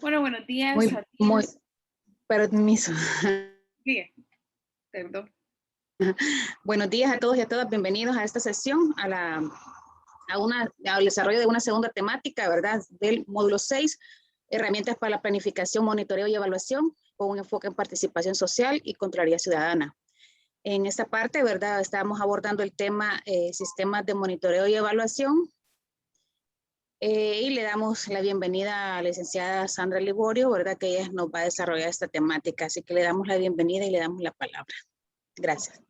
Bueno, buenos días Muy, a muy, todos. permiso. Bien, perdón. Buenos días a todos y a todas. Bienvenidos a esta sesión, al desarrollo de una segunda temática, ¿verdad? Del módulo 6, herramientas para la planificación, monitoreo y evaluación, con un enfoque en participación social y Contraloría Ciudadana. En esta parte, ¿verdad? Estábamos abordando el tema sistemas de monitoreo y evaluación. Y le damos la bienvenida a la licenciada Sandra Liborio, ¿verdad? Que ella nos va a desarrollar esta temática. Así que le damos la bienvenida y le damos la palabra. Gracias.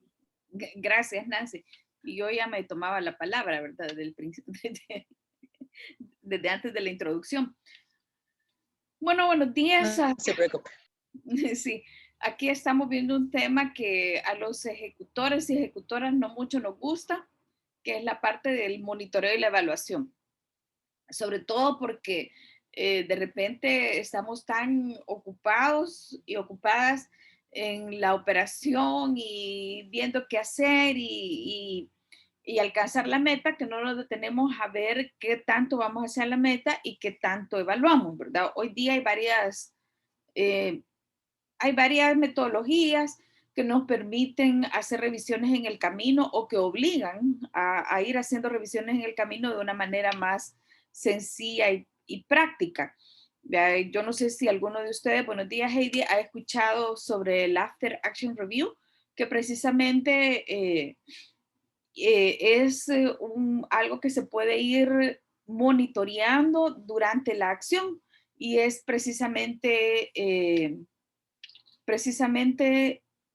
Gracias, Nancy. Y yo ya me tomaba la palabra, ¿verdad? Desde el principio, desde antes de la introducción. Bueno, buenos días. No se preocupe. Sí, aquí estamos viendo un tema que a los ejecutores y ejecutoras no mucho nos gusta, que es la parte del monitoreo y la evaluación. Sobre todo porque de repente estamos tan ocupados y ocupadas en la operación y viendo qué hacer y alcanzar la meta, que no nos detenemos a ver qué tanto vamos hacia la meta y qué tanto evaluamos, ¿verdad? Hoy día eh, hay varias metodologías que nos permiten hacer revisiones en el camino o que obligan a ir haciendo revisiones en el camino de una manera más sencilla y práctica. Yo no sé si alguno de ustedes, buenos días Heidi, ha escuchado sobre el After Action Review, que precisamente es algo que se puede ir monitoreando durante la acción y es precisamente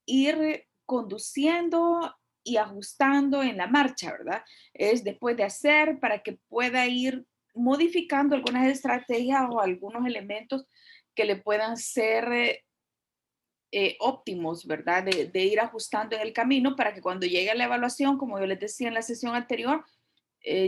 ir conduciendo y ajustando en la marcha, ¿verdad? Es después de hacer para que pueda ir modificando algunas estrategias o algunos elementos que le puedan ser óptimos, ¿verdad? De ir ajustando en el camino para que cuando llegue a la evaluación, como yo les decía en la sesión anterior,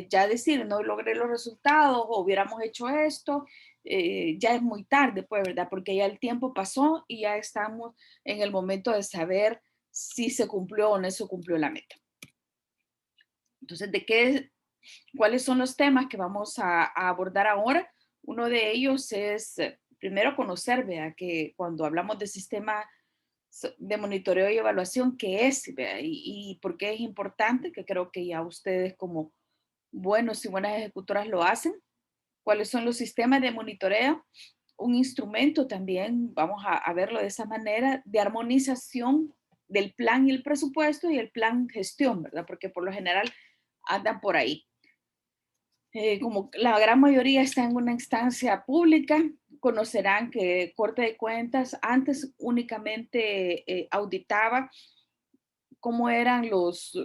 ya decir, no logré los resultados o hubiéramos hecho esto, ya es muy tarde, pues, ¿verdad? Porque ya el tiempo pasó y ya estamos en el momento de saber si se cumplió o no se cumplió la meta. Entonces, ¿cuáles son los temas que vamos a abordar ahora? Uno de ellos es, primero, conocer, vea, que cuando hablamos de sistema de monitoreo y evaluación, ¿qué es? Vea, y por qué es importante, que creo que ya ustedes como buenos y buenas ejecutoras lo hacen. ¿Cuáles son los sistemas de monitoreo? Un instrumento también, vamos a verlo de esa manera, de armonización del plan y el presupuesto y el plan gestión, ¿verdad? Porque por lo general andan por ahí. Como la gran mayoría está en una instancia pública, conocerán que Corte de Cuentas antes únicamente auditaba cómo eran los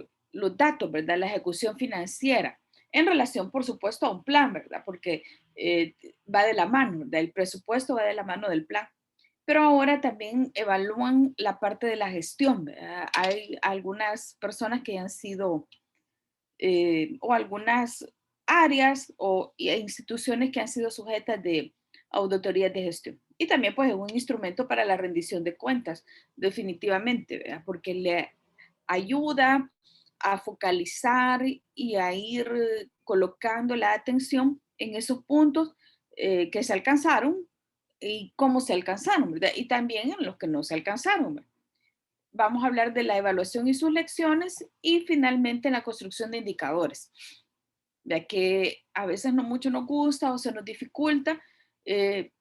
datos, ¿verdad? La ejecución financiera, en relación, por supuesto, a un plan, ¿verdad? Porque eh, va de la mano, ¿verdad? El presupuesto va de la mano del plan. Pero ahora también evalúan la parte de la gestión, ¿verdad? Hay algunas personas que han sido, o algunas áreas e instituciones que han sido sujetas de auditorías de gestión. Y también pues es un instrumento para la rendición de cuentas, definitivamente, ¿verdad? Porque le ayuda a focalizar y a ir colocando la atención en esos puntos que se alcanzaron y cómo se alcanzaron, ¿verdad? Y también en los que no se alcanzaron, ¿verdad? Vamos a hablar de la evaluación y sus lecciones y finalmente la construcción de indicadores, ya que a veces no mucho nos gusta o se nos dificulta eh,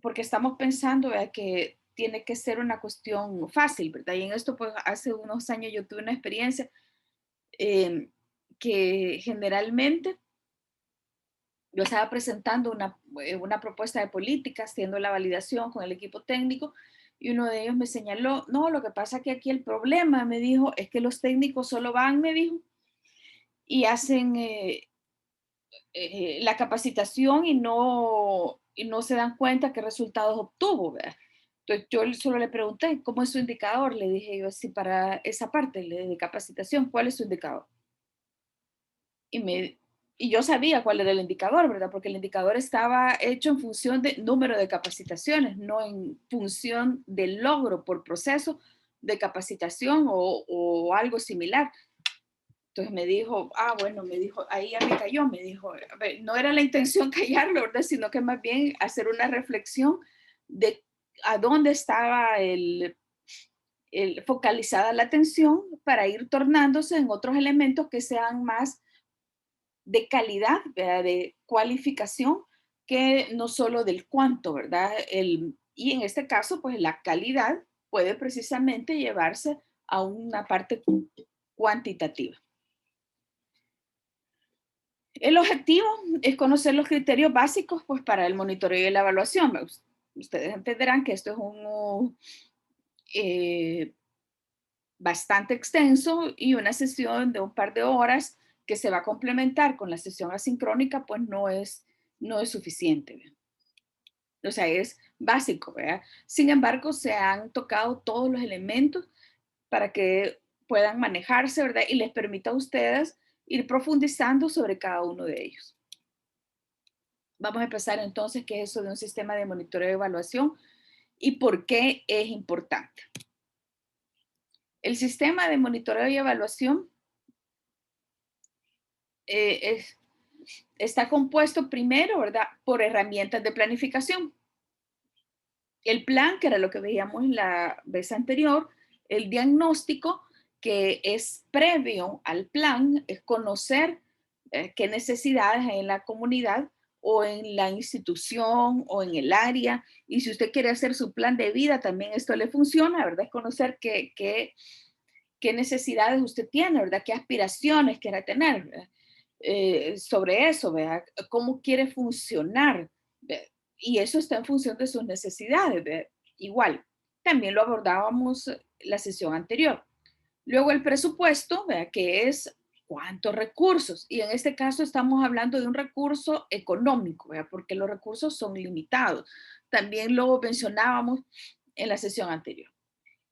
porque estamos pensando que tiene que ser una cuestión fácil, ¿verdad? Y en esto, pues hace unos años yo tuve una experiencia eh, que generalmente yo estaba presentando una propuesta de política, haciendo la validación con el equipo técnico, y uno de ellos me señaló, no, lo que pasa que aquí el problema, me dijo, es que los técnicos solo van, me dijo, y hacen la capacitación y no se dan cuenta qué resultados obtuvo, ¿verdad? Entonces yo solo le pregunté, ¿cómo es su indicador? Le dije yo así para esa parte de capacitación, ¿cuál es su indicador? Y, y yo sabía cuál era el indicador, ¿verdad? Porque el indicador estaba hecho en función de número de capacitaciones, no en función del logro por proceso de capacitación o algo similar. Entonces me dijo, bueno, me dijo, ahí ya me cayó, me dijo, a ver, no era la intención callarlo, ¿verdad? Sino que más bien hacer una reflexión de a dónde estaba focalizada la atención para ir tornándose en otros elementos que sean más de calidad, ¿verdad? De cualificación, que no solo del cuánto, ¿verdad? Y en este caso, pues la calidad puede precisamente llevarse a una parte cuantitativa. El objetivo es conocer los criterios básicos pues, para el monitoreo y la evaluación. Ustedes entenderán que esto es un bastante extenso y una sesión de un par de horas que se va a complementar con la sesión asincrónica, pues no es suficiente. ¿Verdad? O sea, es básico, ¿verdad? Sin embargo, se han tocado todos los elementos para que puedan manejarse, ¿verdad? Y les permita a ustedes ir profundizando sobre cada uno de ellos. Vamos a empezar entonces qué es eso de un sistema de monitoreo y evaluación y por qué es importante. El sistema de monitoreo y evaluación está compuesto primero, ¿verdad? Por herramientas de planificación. El plan, que era lo que veíamos la vez anterior, el diagnóstico, que es previo al plan, es conocer qué necesidades hay en la comunidad o en la institución o en el área. Y si usted quiere hacer su plan de vida, también esto le funciona, ¿verdad? Es conocer qué necesidades usted tiene, ¿verdad? ¿Qué aspiraciones quiere tener? Sobre eso, ¿verdad? ¿Cómo quiere funcionar? ¿Verdad? Y eso está en función de sus necesidades. ¿Verdad? Igual, también lo abordábamos la sesión anterior. Luego el presupuesto, ¿verdad? Que es cuántos recursos. Y en este caso estamos hablando de un recurso económico, ¿verdad? Porque los recursos son limitados. También lo mencionábamos en la sesión anterior.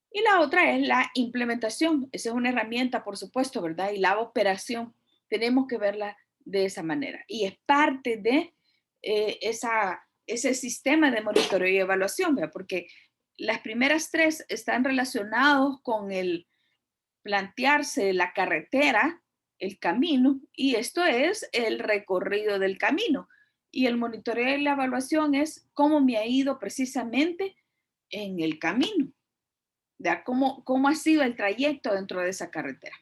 Y la otra es la implementación. Esa es una herramienta, por supuesto, ¿verdad? Y la operación, tenemos que verla de esa manera. Y es parte de ese sistema de monitoreo y evaluación, ¿verdad? Porque las primeras tres están relacionados con el plantearse la carretera, el camino, y esto es el recorrido del camino. Y el monitoreo y la evaluación es cómo me ha ido precisamente en el camino. ¿Cómo ha sido el trayecto dentro de esa carretera?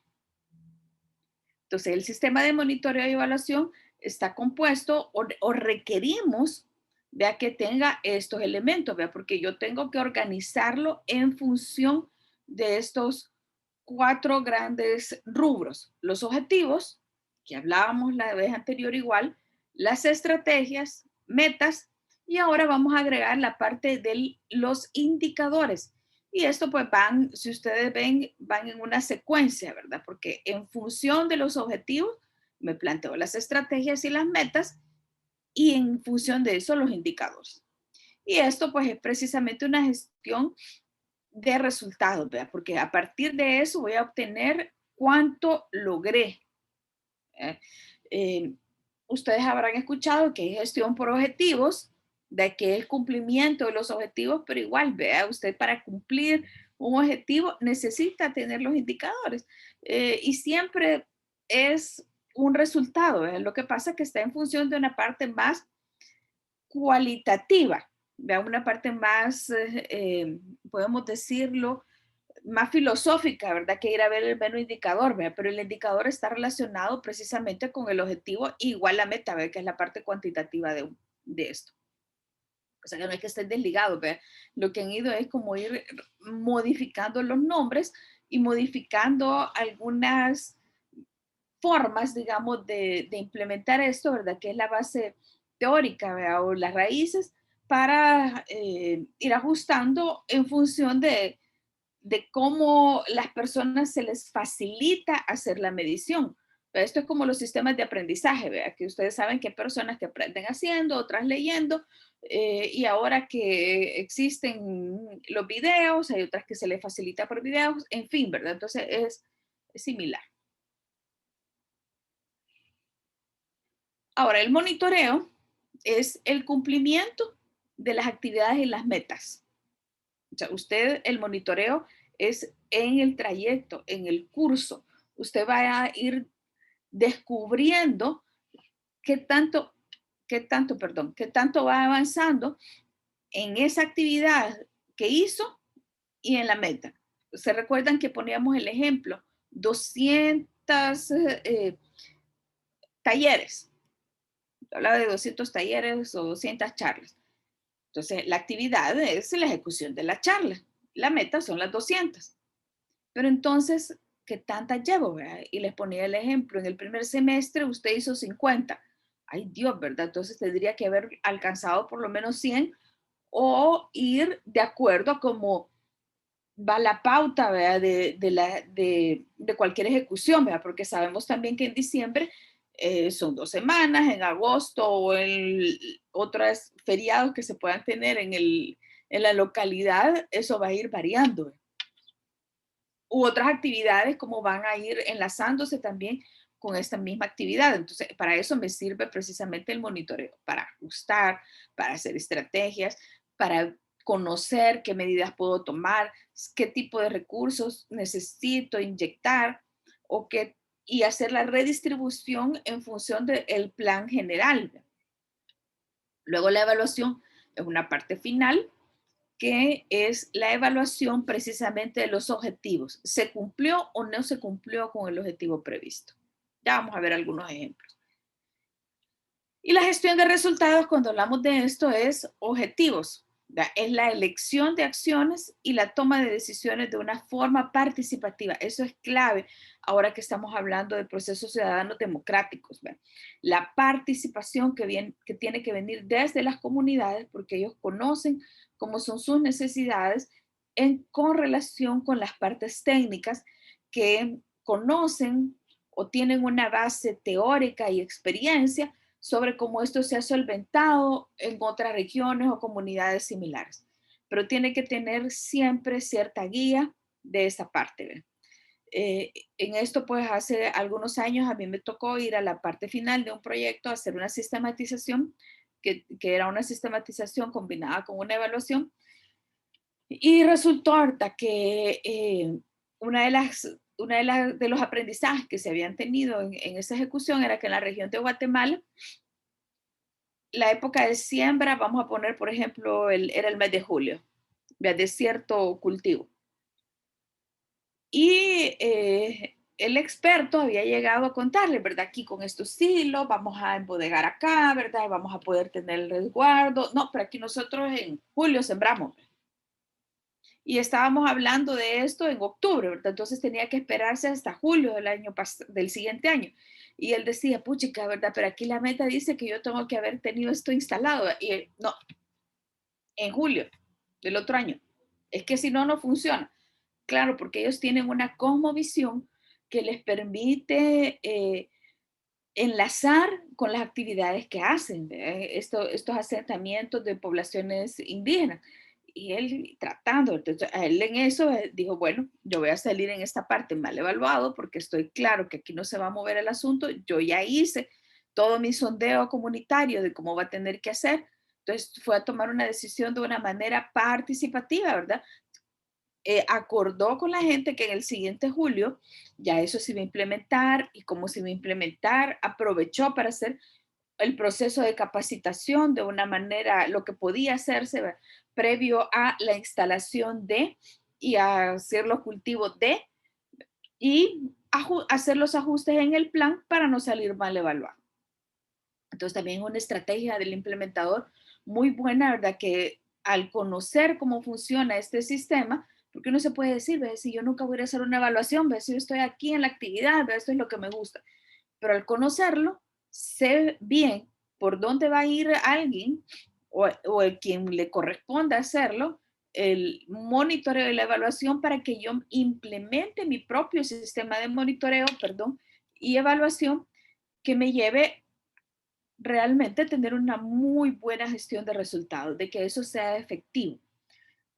Entonces, el sistema de monitoreo y evaluación está compuesto o requerimos vea que tenga estos elementos, vea, porque yo tengo que organizarlo en función de estos cuatro grandes rubros. Los objetivos, que hablábamos la vez anterior igual, las estrategias, metas, y ahora vamos a agregar la parte de los indicadores. Y esto pues van, si ustedes ven, van en una secuencia, ¿verdad? Porque en función de los objetivos, me planteo las estrategias y las metas y en función de eso los indicadores. Y esto pues es precisamente una gestión de resultados, ¿verdad? Porque a partir de eso voy a obtener cuánto logré. ¿Eh? Eh, Ustedes habrán escuchado que es gestión por objetivos, de que es cumplimiento de los objetivos, pero igual, vea, usted para cumplir un objetivo necesita tener los indicadores y siempre es un resultado. ¿Eh? Lo que pasa es que está en función de una parte más cualitativa, ¿vea? Una parte más, podemos decirlo, más filosófica, ¿verdad? Que ir a ver el mero indicador, ¿verdad? Pero el indicador está relacionado precisamente con el objetivo igual la meta, ¿verdad? Que es la parte cuantitativa de esto. O sea, que no es que estén desligados, ¿verdad? Lo que han ido es como ir modificando los nombres y modificando algunas formas, digamos, de implementar esto, ¿verdad? Que es la base teórica, ¿verdad? O las raíces para ir ajustando en función de cómo las personas se les facilita hacer la medición. Pero esto es como los sistemas de aprendizaje, ¿verdad? Que ustedes saben que hay personas que aprenden haciendo, otras leyendo, y ahora que existen los videos, hay otras que se les facilita por videos, en fin, ¿verdad? Entonces es similar. Ahora, el monitoreo es el cumplimiento de las actividades y las metas. O sea, usted, el monitoreo es en el trayecto, en el curso. usted va a ir descubriendo qué tanto va avanzando en esa actividad que hizo y en la meta. ¿Se recuerdan que poníamos el ejemplo? 200 talleres. Hablaba de 200 talleres o 200 charlas. Entonces, la actividad es la ejecución de la charla. La meta son las 200. Pero entonces, ¿qué tantas llevo? ¿Verdad? Y les ponía el ejemplo. En el primer semestre usted hizo 50. Ay Dios, ¿verdad? Entonces tendría que haber alcanzado por lo menos 100 o ir de acuerdo a cómo va la pauta, ¿verdad? De cualquier ejecución, ¿verdad? Porque sabemos también que en diciembre son 2 semanas, en agosto o en otros feriados que se puedan tener en la localidad, eso va a ir variando, ¿verdad? U otras actividades como van a ir enlazándose también con esta misma actividad. Entonces, para eso me sirve precisamente el monitoreo, para ajustar, para hacer estrategias, para conocer qué medidas puedo tomar, qué tipo de recursos necesito inyectar o qué, y hacer la redistribución en función del plan general. Luego la evaluación es una parte final que es la evaluación precisamente de los objetivos. ¿Se cumplió o no se cumplió con el objetivo previsto? Ya vamos a ver algunos ejemplos. Y la gestión de resultados, cuando hablamos de esto, es objetivos. Es la elección de acciones y la toma de decisiones de una forma participativa. Eso es clave ahora que estamos hablando de procesos ciudadanos democráticos. ¿Ve? La participación que tiene que venir desde las comunidades porque ellos conocen cómo son sus necesidades en correlación con las partes técnicas que conocen o tienen una base teórica y experiencia sobre cómo esto se ha solventado en otras regiones o comunidades similares. Pero tiene que tener siempre cierta guía de esa parte. ¿Ve? En esto, pues hace algunos años a mí me tocó ir a la parte final de un proyecto, a hacer una sistematización, que era una sistematización combinada con una evaluación. Y resultó ahorita que de los aprendizajes que se habían tenido en esa ejecución era que en la región de Guatemala la época de siembra, vamos a poner, por ejemplo, era el mes de julio, de cierto cultivo. Y el experto había llegado a contarle, ¿verdad? Aquí con estos silos vamos a embodegar acá, ¿verdad? Y vamos a poder tener el resguardo. No, pero aquí nosotros en julio sembramos. Y estábamos hablando de esto en octubre, ¿verdad? Entonces tenía que esperarse hasta julio del siguiente año. Y él decía, puchica, ¿verdad? Pero aquí la meta dice que yo tengo que haber tenido esto instalado. Y él, no, en julio del otro año. Es que si no, no funciona. Claro, porque ellos tienen una cosmovisión que les permite enlazar con las actividades que hacen, estos asentamientos de poblaciones indígenas. Y él tratando, entonces, a él en eso dijo, bueno, yo voy a salir en esta parte mal evaluado porque estoy claro que aquí no se va a mover el asunto, yo ya hice todo mi sondeo comunitario de cómo va a tener que hacer, entonces fue a tomar una decisión de una manera participativa, ¿verdad? Acordó con la gente que en el siguiente julio ya eso se iba a implementar y cómo se iba a implementar, aprovechó para hacer el proceso de capacitación de una manera, lo que podía hacerse previo a la instalación de y a hacer los cultivos de y hacer los ajustes en el plan para no salir mal evaluado. Entonces también una estrategia del implementador muy buena, ¿verdad? Que al conocer cómo funciona este sistema, porque uno se puede decir, ¿ves? Si yo nunca voy a hacer una evaluación, ¿ves? Si yo estoy aquí en la actividad, ¿ves? Esto es lo que me gusta. Pero al conocerlo, sé bien por dónde va a ir alguien o el quien le corresponda hacerlo, el monitoreo y la evaluación para que yo implemente mi propio sistema de monitoreo, perdón, y evaluación que me lleve realmente tener una muy buena gestión de resultados, de que eso sea efectivo.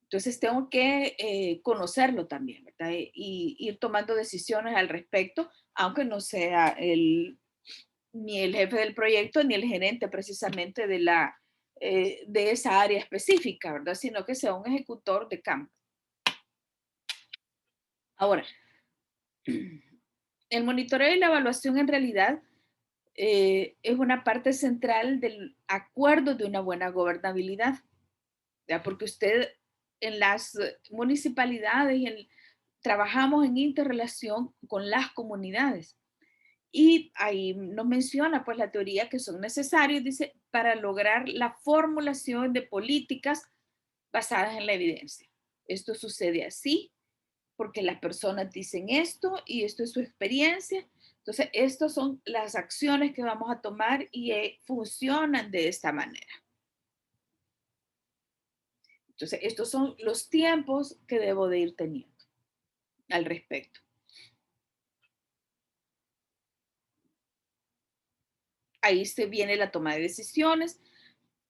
Entonces tengo que conocerlo también, ¿verdad? Y ir tomando decisiones al respecto, aunque no sea ni el jefe del proyecto ni el gerente precisamente de esa área específica, ¿verdad? Sino que sea un ejecutor de campo. Ahora, El monitoreo y la evaluación en realidad es una parte central del acuerdo de una buena gobernabilidad, ¿ya? Porque usted en las municipalidades trabajamos en interrelación con las comunidades. Y ahí nos menciona pues la teoría que son necesarios, dice, para lograr la formulación de políticas basadas en la evidencia. Esto sucede así porque las personas dicen esto y esto es su experiencia. Entonces, estas son las acciones que vamos a tomar y funcionan de esta manera. Entonces, estos son los tiempos que debo de ir teniendo al respecto. Ahí se viene la toma de decisiones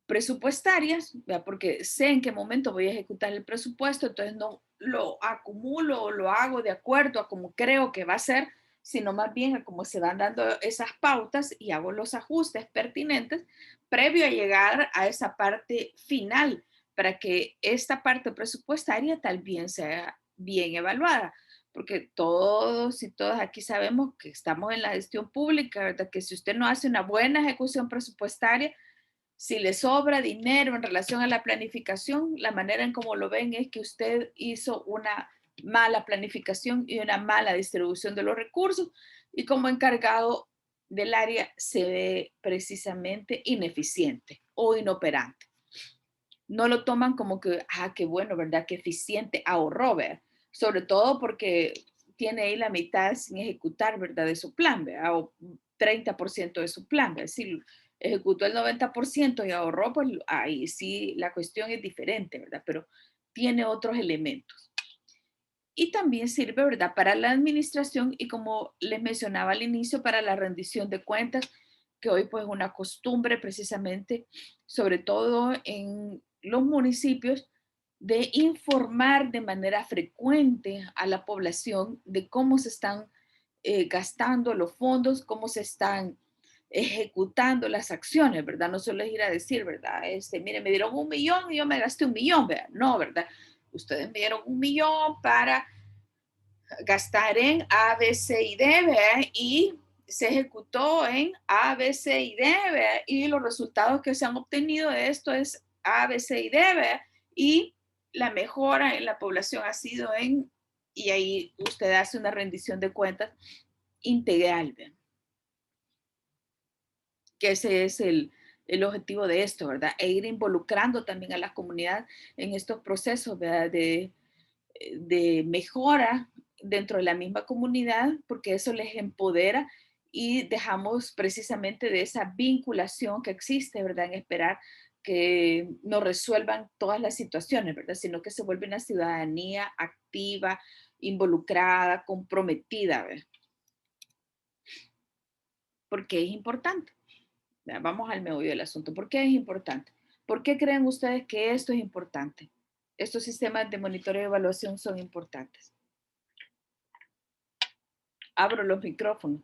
presupuestarias, ¿verdad? Porque sé en qué momento voy a ejecutar el presupuesto, entonces no lo acumulo o lo hago de acuerdo a como creo que va a ser, sino más bien a cómo se van dando esas pautas y hago los ajustes pertinentes previo a llegar a esa parte final para que esta parte presupuestaria también sea bien evaluada. Porque todos y todas aquí sabemos que estamos en la gestión pública, ¿verdad? Que si usted no hace una buena ejecución presupuestaria, si le sobra dinero en relación a la planificación, la manera en cómo lo ven es que usted hizo una mala planificación y una mala distribución de los recursos y como encargado del área se ve precisamente ineficiente o inoperante. No lo toman como que, qué bueno, ¿verdad? Qué eficiente, ahorró, ¿verdad? Sobre todo porque tiene ahí la mitad sin ejecutar, ¿verdad? De su plan, ¿verdad? O 30% de su plan, ¿verdad? Si ejecutó el 90% y ahorró, pues ahí sí la cuestión es diferente, ¿verdad? Pero tiene otros elementos. Y también sirve, ¿verdad? Para la administración y como les mencionaba al inicio, para la rendición de cuentas, que hoy pues es una costumbre precisamente, sobre todo en los municipios, de informar de manera frecuente a la población de cómo se están gastando los fondos, cómo se están ejecutando las acciones, ¿verdad? No solo es ir a decir, ¿verdad? Mire, me dieron 1 millón y yo me gasté 1 millón, ¿verdad? No, ¿verdad? Ustedes me dieron 1 millón para gastar en A, B, C y D, ¿verdad? Y se ejecutó en A, B, C y D, ¿verdad? Y los resultados que se han obtenido de esto es A, B, C y D, ¿verdad? Y la mejora en la población ha sido y ahí usted hace una rendición de cuentas integral, ¿verdad? Que ese es el objetivo de esto, ¿verdad? E ir involucrando también a la comunidad en estos procesos, ¿verdad? De mejora dentro de la misma comunidad, porque eso les empodera y dejamos precisamente de esa vinculación que existe, ¿verdad? En esperar que nos resuelvan todas las situaciones, ¿verdad? Sino que se vuelve una ciudadanía activa, involucrada, comprometida, ¿verdad? Porque es importante. Vamos al meollo del asunto. ¿Por qué es importante? ¿Por qué creen ustedes que esto es importante? Estos sistemas de monitoreo y evaluación son importantes. Abro los micrófonos.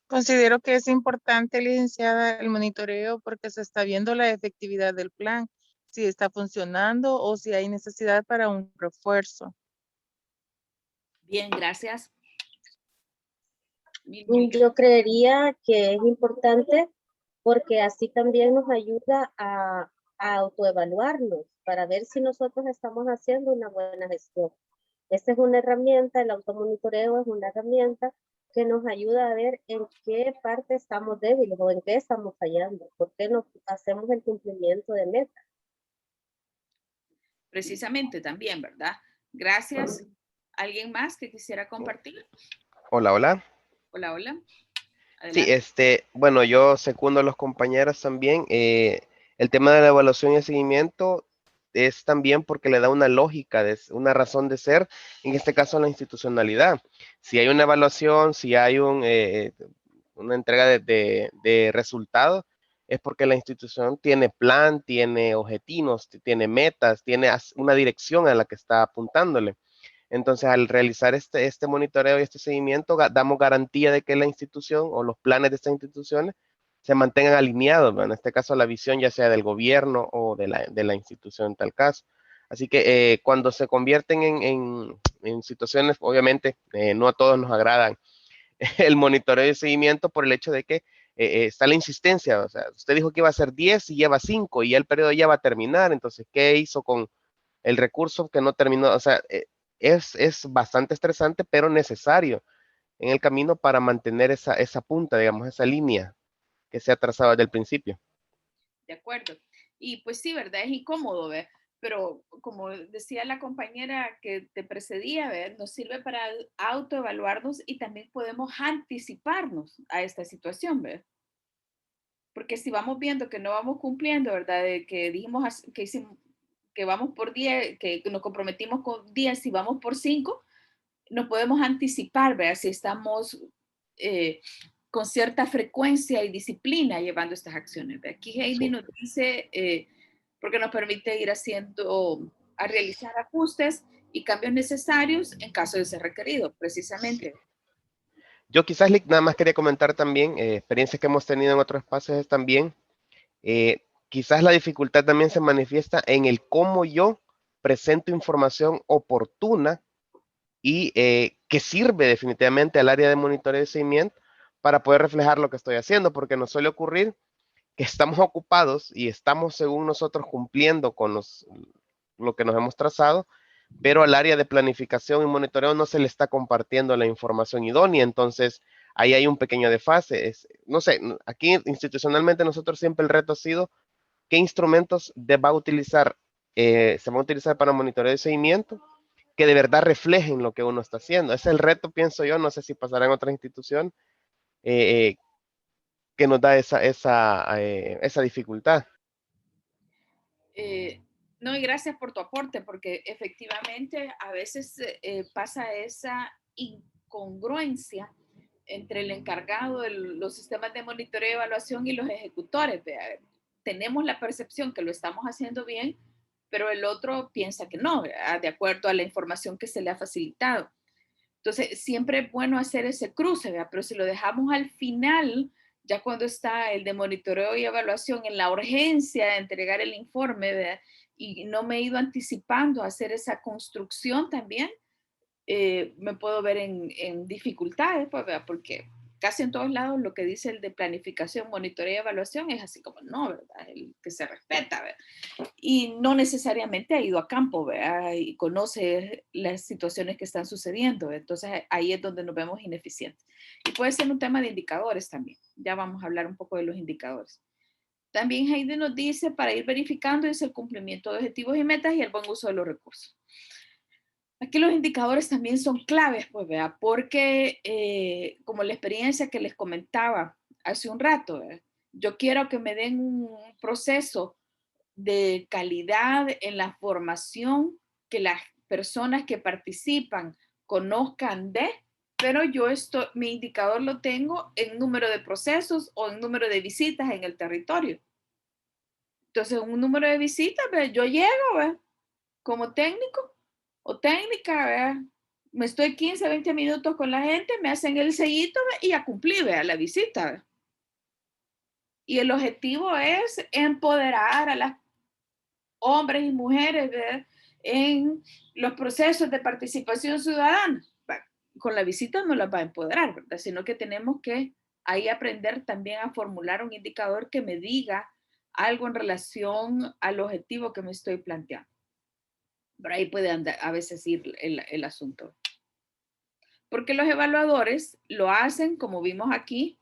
Considero que es importante, licenciada, el monitoreo porque se está viendo la efectividad del plan, si está funcionando o si hay necesidad para un refuerzo. Bien, gracias. Yo creería que es importante porque así también nos ayuda a autoevaluarnos para ver si nosotros estamos haciendo una buena gestión. Esta es una herramienta, el automonitoreo es una herramienta que nos ayuda a ver en qué parte estamos débiles o en qué estamos fallando, por qué no hacemos el cumplimiento de metas. Precisamente también, ¿verdad? Gracias. ¿Alguien más que quisiera compartir? Hola, hola. Hola, hola. Sí, Adelante. bueno, yo secundo a los compañeros también. El tema de la evaluación y el seguimiento es también porque le da una lógica, una razón de ser, en este caso la institucionalidad. Si hay una evaluación, si hay una entrega de resultados, es porque la institución tiene plan, tiene objetivos, tiene metas, tiene una dirección a la que está apuntándole. Entonces, al realizar este monitoreo y este seguimiento, damos garantía de que la institución o los planes de estas instituciones se mantengan alineados, ¿verdad? En este caso la visión ya sea del gobierno o de la institución en tal caso. Así que cuando se convierten en situaciones, obviamente, no a todos nos agradan el monitoreo y seguimiento por el hecho de que está la insistencia. O sea, usted dijo que iba a ser 10 y lleva 5 y ya el periodo ya va a terminar. Entonces, ¿qué hizo con el recurso que no terminó? O sea, es bastante estresante, pero necesario en el camino para mantener esa punta, digamos, esa línea que se ha trazado desde el principio. De acuerdo. Y pues sí, ¿verdad? Es incómodo, ¿ver? Pero como decía la compañera que te precedía, ¿ver? Nos sirve para autoevaluarnos y también podemos anticiparnos a esta situación, ¿ver? Porque si vamos viendo que no vamos cumpliendo, ¿verdad? De que dijimos que hicimos, que vamos por 10, que nos comprometimos con 10 y vamos por 5, nos podemos anticipar, ¿verdad? Si estamos con cierta frecuencia y disciplina llevando estas acciones. Aquí Heidi Sí. nos dice, porque nos permite ir a realizar ajustes y cambios necesarios en caso de ser requerido, precisamente. Sí. Yo quizás nada más quería comentar también, experiencias que hemos tenido en otros espacios es también, quizás la dificultad también se manifiesta en el cómo yo presento información oportuna y que sirve definitivamente al área de monitoreo y seguimiento para poder reflejar lo que estoy haciendo, porque nos suele ocurrir que estamos ocupados y estamos según nosotros cumpliendo con lo que nos hemos trazado, pero al área de planificación y monitoreo no se le está compartiendo la información idónea, entonces ahí hay un pequeño desfase. No sé, aquí institucionalmente nosotros siempre el reto ha sido qué instrumentos va a utilizar, se va a utilizar para monitoreo y seguimiento que de verdad reflejen lo que uno está haciendo. Ese es el reto, pienso yo, no sé si pasará en otra institución, eh, que nos da esa dificultad. No, y gracias por tu aporte, porque efectivamente a veces pasa esa incongruencia entre el encargado de los sistemas de monitoreo y evaluación y los ejecutores. ¿Vea? Tenemos la percepción que lo estamos haciendo bien, pero el otro piensa que no, ¿vea? De acuerdo a la información que se le ha facilitado. Entonces, siempre es bueno hacer ese cruce, ¿vea? Pero si lo dejamos al final, ya cuando está el de monitoreo y evaluación en la urgencia de entregar el informe, ¿vea? Y no me he ido anticipando a hacer esa construcción también, me puedo ver en dificultades, pues, ¿verdad? Porque casi en todos lados lo que dice el de planificación, monitoreo y evaluación es así como, no, ¿verdad? El que se respeta, ¿verdad? Y no necesariamente ha ido a campo, ¿verdad? Y conoce las situaciones que están sucediendo. Entonces ahí es donde nos vemos ineficientes. Y puede ser un tema de indicadores también. Ya vamos a hablar un poco de los indicadores. También Heidi nos dice, para ir verificando es el cumplimiento de objetivos y metas y el buen uso de los recursos. Aquí los indicadores también son claves, pues, vea, porque como la experiencia que les comentaba hace un rato, ¿verdad? Yo quiero que me den un proceso de calidad en la formación, que las personas que participan conozcan de, pero mi indicador lo tengo en número de procesos o en número de visitas en el territorio. Entonces, un número de visitas, yo llego, ¿ve? Como técnico o técnica, ¿ve? Me estoy 15, 20 minutos con la gente, me hacen el sellito, ¿ve? Y ya cumplí, ¿ve? La visita. ¿Ve? Y el objetivo es empoderar a las hombres y mujeres, ¿ve? En los procesos de participación ciudadana. Con la visita no las va a empoderar, ¿verdad? Sino que tenemos que ahí aprender también a formular un indicador que me diga algo en relación al objetivo que me estoy planteando. Por ahí puede andar, a veces ir el asunto. Porque los evaluadores lo hacen, como vimos aquí,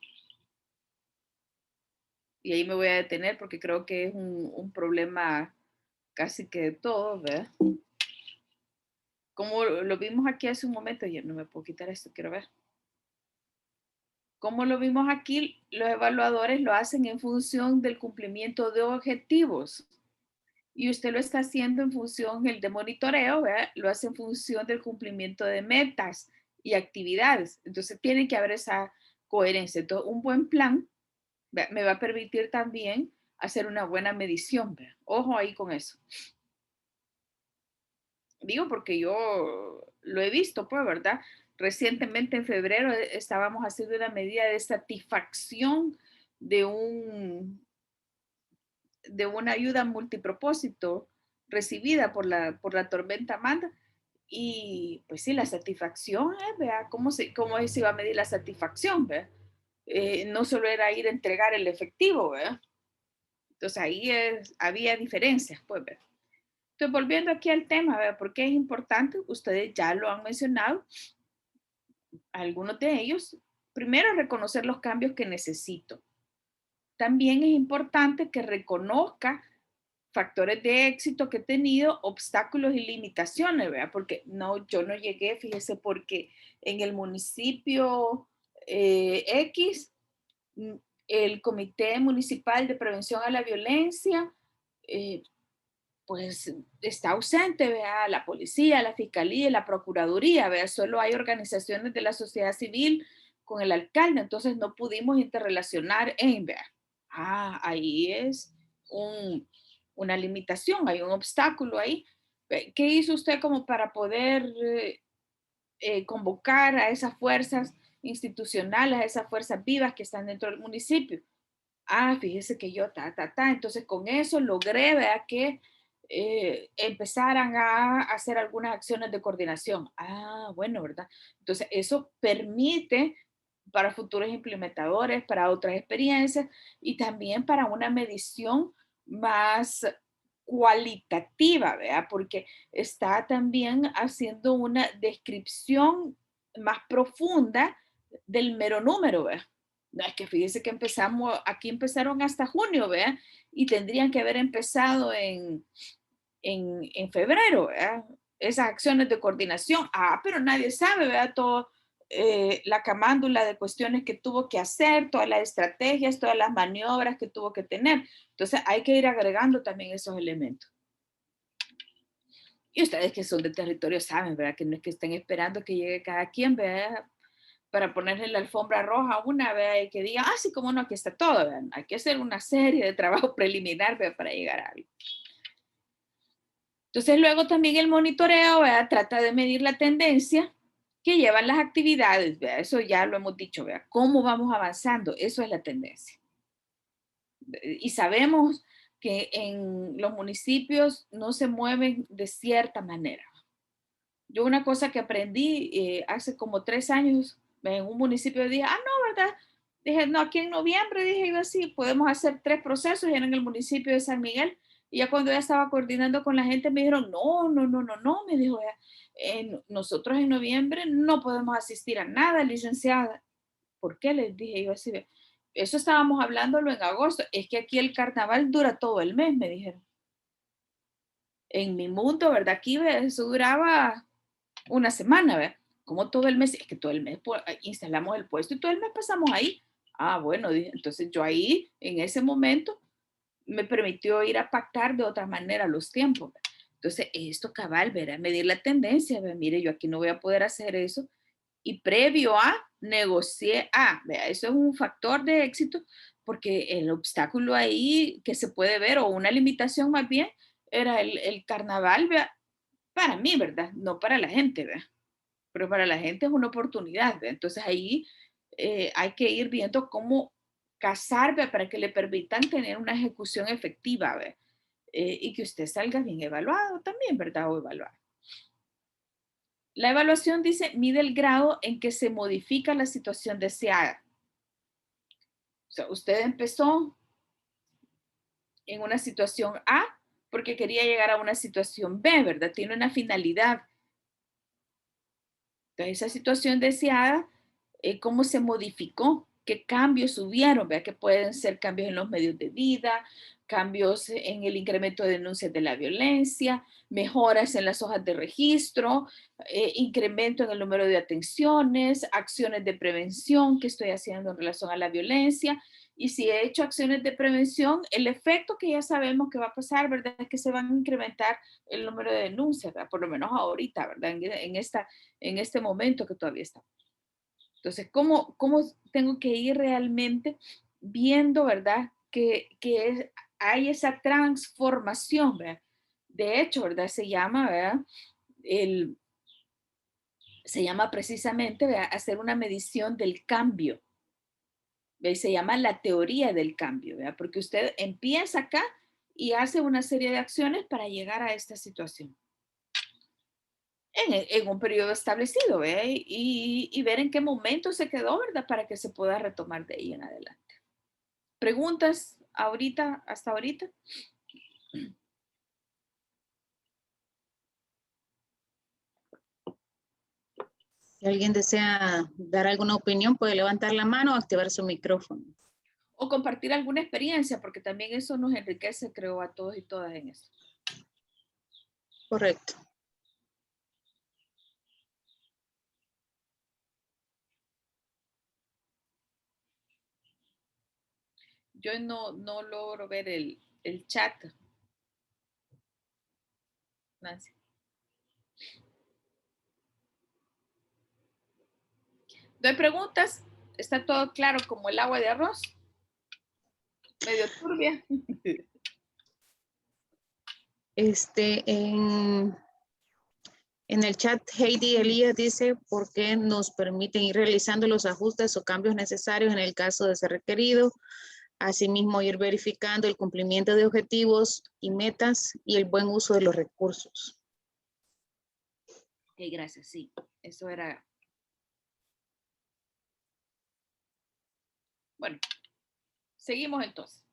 y ahí me voy a detener porque creo que es un problema casi que de todos, ¿verdad? Como lo vimos aquí hace un momento, yo no me puedo quitar esto, quiero ver. Como lo vimos aquí, los evaluadores lo hacen en función del cumplimiento de objetivos. Y usted lo está haciendo en función, el de monitoreo, ¿verdad? Lo hace en función del cumplimiento de metas y actividades. Entonces tiene que haber esa coherencia. Entonces, un buen plan, ¿verdad? Me va a permitir también hacer una buena medición, ¿verdad? Ojo ahí con eso. Digo porque yo lo he visto, pues, ¿verdad? Recientemente en febrero estábamos haciendo una medida de satisfacción de un de una ayuda multipropósito recibida por la tormenta Amanda. Y pues sí, la satisfacción, vea, cómo se iba a medir la satisfacción, vea. No solo era ir a entregar el efectivo, vea. Entonces ahí había diferencias, pues, vea. Entonces, volviendo aquí al tema, vea, ¿por qué es importante? Ustedes ya lo han mencionado, algunos de ellos. Primero, reconocer los cambios que necesito. También es importante que reconozca factores de éxito que he tenido, obstáculos y limitaciones, ¿verdad? Porque no, yo no llegué, fíjese, porque en el municipio X, mm, el Comité Municipal de Prevención a la Violencia, eh, pues está ausente, vea, la policía, la fiscalía, la procuraduría, vea, solo hay organizaciones de la sociedad civil con el alcalde, entonces no pudimos interrelacionar en, vea, ahí es una limitación, hay un obstáculo ahí. ¿Qué hizo usted como para poder convocar a esas fuerzas institucionales, a esas fuerzas vivas que están dentro del municipio? Fíjese que yo, entonces con eso logré, vea, que empezaran a hacer algunas acciones de coordinación. Bueno, ¿verdad? Entonces eso permite para futuros implementadores, para otras experiencias y también para una medición más cualitativa, ¿verdad? Porque está también haciendo una descripción más profunda del mero número, ¿verdad? No, es que fíjese que aquí empezaron hasta junio, ¿verdad? Y tendrían que haber empezado en febrero, ¿verdad? Esas acciones de coordinación. Pero nadie sabe, ¿verdad? Todo, la camándula de cuestiones que tuvo que hacer, todas las estrategias, todas las maniobras que tuvo que tener. Entonces hay que ir agregando también esos elementos. Y ustedes que son de territorio saben, ¿verdad? Que no es que estén esperando que llegue cada quien, ¿verdad? Para ponerle la alfombra roja una vez y que diga, sí, cómo no, aquí está todo, ¿verdad? Hay que hacer una serie de trabajo preliminar, ¿verdad? Para llegar a algo. Entonces luego también el monitoreo, ¿verdad? Trata de medir la tendencia que llevan las actividades, ¿verdad? Eso ya lo hemos dicho, ¿verdad? ¿Cómo vamos avanzando? Eso es la tendencia. Y sabemos que en los municipios no se mueven de cierta manera. Yo una cosa que aprendí hace como 3 años en un municipio dije, no, ¿verdad? Dije, no, aquí en noviembre, dije yo así, podemos hacer 3 procesos, y era en el municipio de San Miguel. Y ya cuando ya estaba coordinando con la gente, me dijeron, no, me dijo, nosotros en noviembre no podemos asistir a nada, licenciada. ¿Por qué? Les dije yo así, eso estábamos hablándolo en agosto, es que aquí el carnaval dura todo el mes, me dijeron. En mi mundo, ¿verdad? Aquí eso duraba una semana, ¿verdad? Como todo el mes, es que todo el mes instalamos el puesto y todo el mes pasamos ahí. Bueno, dije, entonces yo ahí, en ese momento, me permitió ir a pactar de otra manera los tiempos. ¿Verdad? Entonces, esto cabal, ¿verdad? Medir la tendencia, ¿verdad? Mire, yo aquí no voy a poder hacer eso. Y previo a, negocié, ¿verdad? Eso es un factor de éxito porque el obstáculo ahí que se puede ver, o una limitación más bien, era el carnaval, ¿verdad? Para mí, ¿verdad? No para la gente, ¿verdad? Pero para la gente es una oportunidad, ¿verdad? Entonces ahí hay que ir viendo cómo casar, ¿verdad? Para que le permitan tener una ejecución efectiva, ¿verdad? Y que usted salga bien evaluado también, ¿verdad? O evaluado. La evaluación dice, mide el grado en que se modifica la situación deseada. O sea, usted empezó en una situación A porque quería llegar a una situación B, ¿verdad? Tiene una finalidad. Entonces, esa situación deseada, ¿cómo se modificó? ¿Qué cambios hubieron? Vea que pueden ser cambios en los medios de vida, cambios en el incremento de denuncias de la violencia, mejoras en las hojas de registro, incremento en el número de atenciones, acciones de prevención que estoy haciendo en relación a la violencia. Y si he hecho acciones de prevención, el efecto que ya sabemos que va a pasar, ¿verdad? Es que se van a incrementar el número de denuncias, ¿verdad? Por lo menos ahorita, ¿verdad? En este momento que todavía estamos. Entonces, ¿cómo tengo que ir realmente viendo, ¿verdad? Que hay esa transformación, ¿verdad? De hecho, ¿verdad? Se llama, ¿verdad? Se llama precisamente, ¿verdad? Hacer una medición del cambio. ¿Ve? Se llama la teoría del cambio, ¿verdad? Porque usted empieza acá y hace una serie de acciones para llegar a esta situación. En un periodo establecido, ¿verdad? Y ver en qué momento se quedó, ¿verdad? Para que se pueda retomar de ahí en adelante. ¿Preguntas ahorita, hasta ahorita? Si alguien desea dar alguna opinión, puede levantar la mano o activar su micrófono. O compartir alguna experiencia, porque también eso nos enriquece, creo, a todos y todas en eso. Correcto. Yo no logro ver el chat, Nancy. ¿No hay preguntas? ¿Está todo claro como el agua de arroz? Medio turbia. En el chat, Heidi Elías dice por qué nos permiten ir realizando los ajustes o cambios necesarios en el caso de ser requerido. Asimismo, ir verificando el cumplimiento de objetivos y metas y el buen uso de los recursos. Ok, gracias. Sí, eso era. Bueno, seguimos entonces.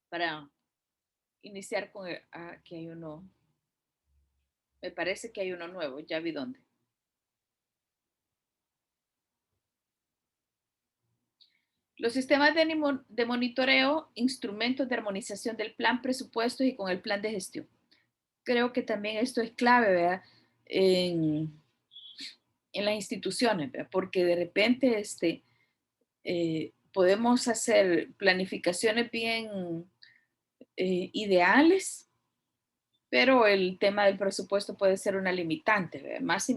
Para iniciar con aquí hay uno. Me parece que hay uno nuevo. Ya vi dónde. Los sistemas de monitoreo, instrumentos de armonización del plan, presupuestos y con el plan de gestión. Creo que también esto es clave, ¿verdad? En las instituciones, ¿verdad? Porque de repente podemos hacer planificaciones bien ideales, pero el tema del presupuesto puede ser una limitante, ¿verdad? Más si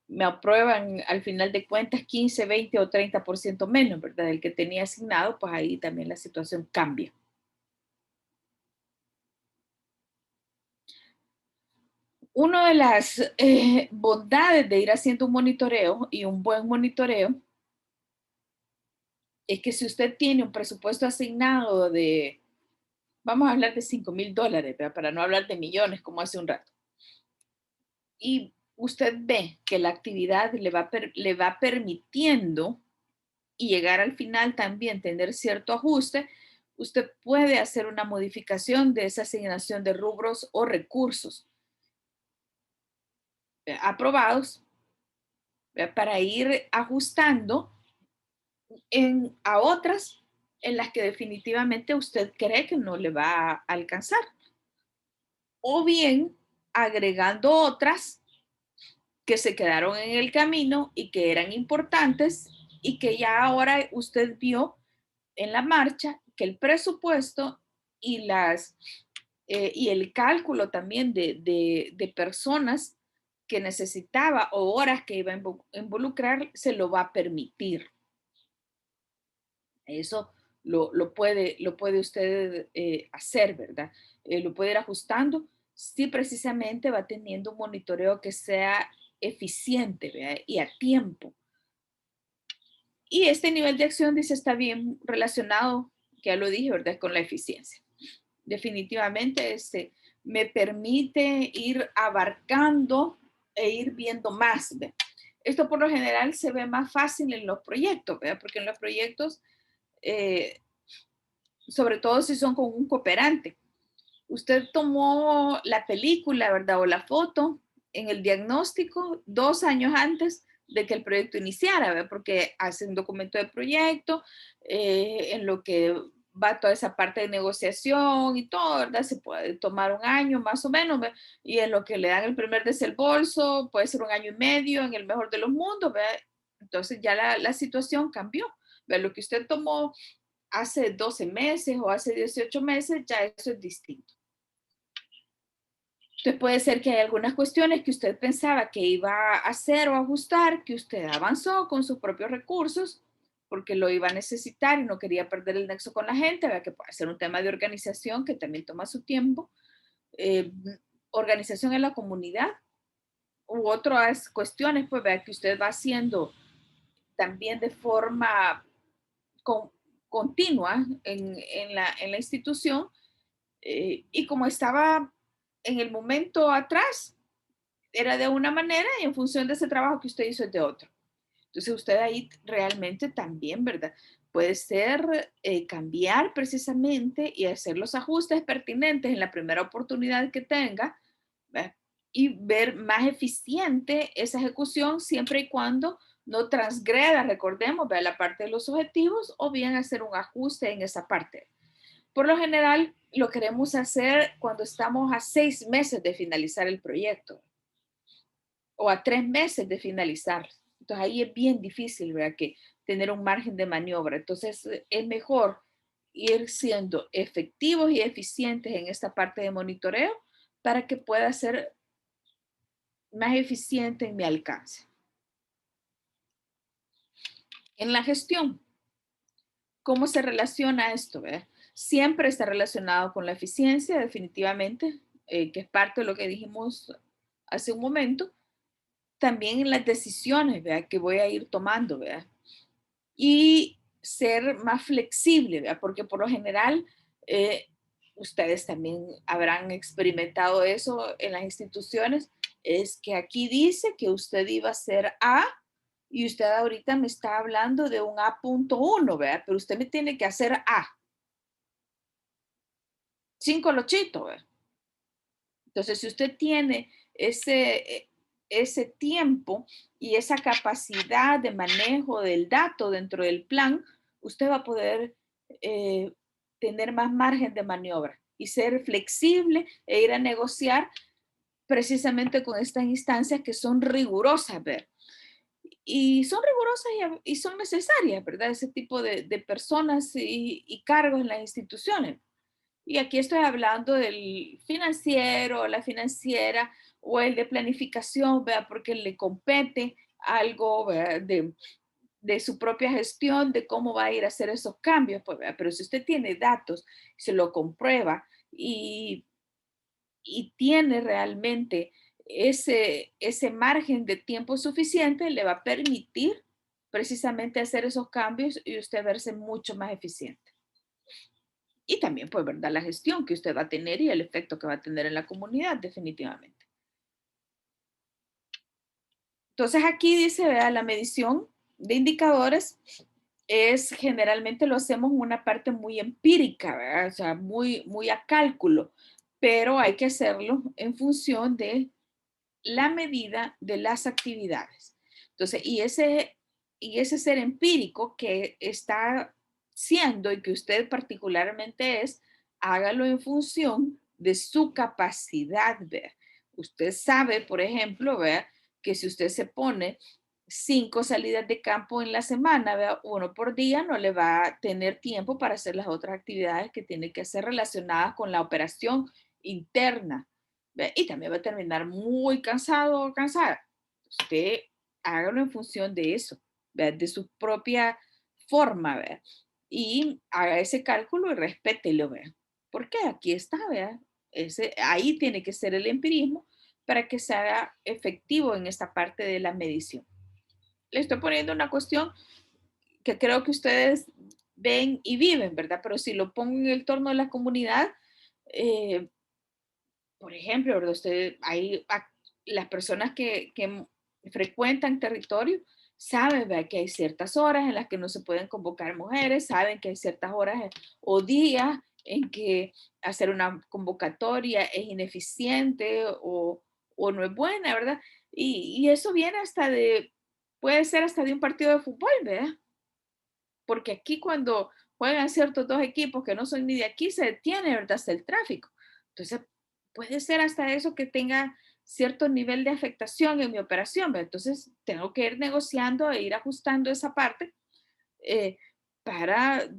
me aprueban al final de cuentas 15, 20 o 30% menos, ¿verdad? Del que tenía asignado, pues ahí también la situación cambia. Una de las bondades de ir haciendo un monitoreo y un buen monitoreo es que si usted tiene un presupuesto asignado de, vamos a hablar de $5,000, ¿verdad? Para no hablar de millones como hace un rato, y usted ve que la actividad le va permitiendo y llegar al final también tener cierto ajuste, usted puede hacer una modificación de esa asignación de rubros o recursos aprobados para ir ajustando a otras en las que definitivamente usted cree que no le va a alcanzar. O bien agregando otras que se quedaron en el camino y que eran importantes y que ya ahora usted vio en la marcha que el presupuesto y, y el cálculo también de personas que necesitaba o horas que iba a involucrar se lo va a permitir. Eso lo puede usted hacer, ¿verdad? Lo puede ir ajustando si precisamente va teniendo un monitoreo que sea eficiente, ¿verdad? Y a tiempo. Y este nivel de acción, dice, está bien relacionado, que ya lo dije, ¿verdad? Con la eficiencia. Definitivamente me permite ir abarcando e ir viendo más, ¿verdad? Esto por lo general se ve más fácil en los proyectos, ¿verdad? Porque en los proyectos sobre todo si son con un cooperante. Usted tomó la película, ¿verdad? O la foto en el diagnóstico 2 años antes de que el proyecto iniciara, ¿verdad? Porque hace un documento de proyecto en lo que va toda esa parte de negociación y todo, ¿verdad? Se puede tomar 1 año más o menos, ¿verdad? Y en lo que le dan el primer desembolso puede ser 1 año y medio en el mejor de los mundos, ¿verdad? Entonces ya la situación cambió, ¿verdad? Lo que usted tomó hace 12 meses o hace 18 meses, ya eso es distinto. Entonces puede ser que hay algunas cuestiones que usted pensaba que iba a hacer o ajustar, que usted avanzó con sus propios recursos, porque lo iba a necesitar y no quería perder el nexo con la gente, ¿verdad? Que puede ser un tema de organización que también toma su tiempo, organización en la comunidad, u otras cuestiones, pues, ¿verdad? Que usted va haciendo también de forma continua en la institución, y como estaba en el momento atrás, era de una manera y en función de ese trabajo que usted hizo es de otro. Entonces usted ahí realmente también, ¿verdad? Puede ser cambiar precisamente y hacer los ajustes pertinentes en la primera oportunidad que tenga, ¿verdad? Y ver más eficiente esa ejecución siempre y cuando no transgreda, recordemos, ¿verdad? La parte de los objetivos o bien hacer un ajuste en esa parte. Por lo general, lo queremos hacer cuando estamos a 6 meses de finalizar el proyecto o a 3 meses de finalizar. Entonces ahí es bien difícil, ¿verdad? Que tener un margen de maniobra. Entonces es mejor ir siendo efectivos y eficientes en esta parte de monitoreo para que pueda ser más eficiente en mi alcance. En la gestión, ¿cómo se relaciona esto? ¿Verdad? Siempre está relacionado con la eficiencia, definitivamente, que es parte de lo que dijimos hace un momento. También en las decisiones, ¿verdad? Que voy a ir tomando, ¿verdad? Y ser más flexible, ¿verdad? Porque por lo general, ustedes también habrán experimentado eso en las instituciones, es que aquí dice que usted iba a ser A y usted ahorita me está hablando de un A.1, ¿verdad? Pero usted me tiene que hacer A. Sin colochito, ¿verdad? Entonces, si usted tiene ese tiempo y esa capacidad de manejo del dato dentro del plan, usted va a poder tener más margen de maniobra y ser flexible e ir a negociar precisamente con estas instancias que son rigurosas, ¿ver? Y son rigurosas y son necesarias, ¿verdad? Ese tipo de personas y cargos en las instituciones. Y aquí estoy hablando del financiero, la financiera o el de planificación, ¿verdad? Porque le compete algo, ¿verdad? De su propia gestión, de cómo va a ir a hacer esos cambios, pues, ¿verdad? Pero si usted tiene datos, se lo comprueba y tiene realmente ese margen de tiempo suficiente, le va a permitir precisamente hacer esos cambios y usted verse mucho más eficiente. Y también, pues, ¿verdad? La gestión que usted va a tener y el efecto que va a tener en la comunidad, definitivamente. Entonces, aquí dice, vea, la medición de indicadores es generalmente lo hacemos en una parte muy empírica, ¿verdad? O sea, muy a cálculo, pero hay que hacerlo en función de la medida de las actividades. Entonces, y ese ser empírico que está siendo y que usted particularmente es, hágalo en función de su capacidad, ¿ver? Usted sabe, por ejemplo, ¿ver? Que si usted se pone 5 salidas de campo en la semana, ¿ver? 1 por día, no le va a tener tiempo para hacer las otras actividades que tiene que hacer relacionadas con la operación interna. ¿Ve? Y también va a terminar muy cansado o cansada. Usted hágalo en función de eso, ¿ve? De su propia forma, ¿ve? Y haga ese cálculo y respételo, ¿ve? Porque aquí está, ¿ve? Ahí tiene que ser el empirismo para que se haga efectivo en esta parte de la medición. Le estoy poniendo una cuestión que creo que ustedes ven y viven, ¿verdad? Pero si lo pongo en el torno de la comunidad, por ejemplo, ¿verdad? Las personas que frecuentan territorio saben, ¿verdad? Que hay ciertas horas en las que no se pueden convocar mujeres, saben que hay ciertas horas o días en que hacer una convocatoria es ineficiente o no es buena, ¿verdad? Y eso viene puede ser hasta de un partido de fútbol, ¿verdad? Porque aquí cuando juegan ciertos dos equipos que no son ni de aquí, se detiene, ¿verdad? Hasta el tráfico. Entonces, puede ser hasta eso que tenga cierto nivel de afectación en mi operación, ¿verdad? Entonces, tengo que ir negociando e ir ajustando esa parte para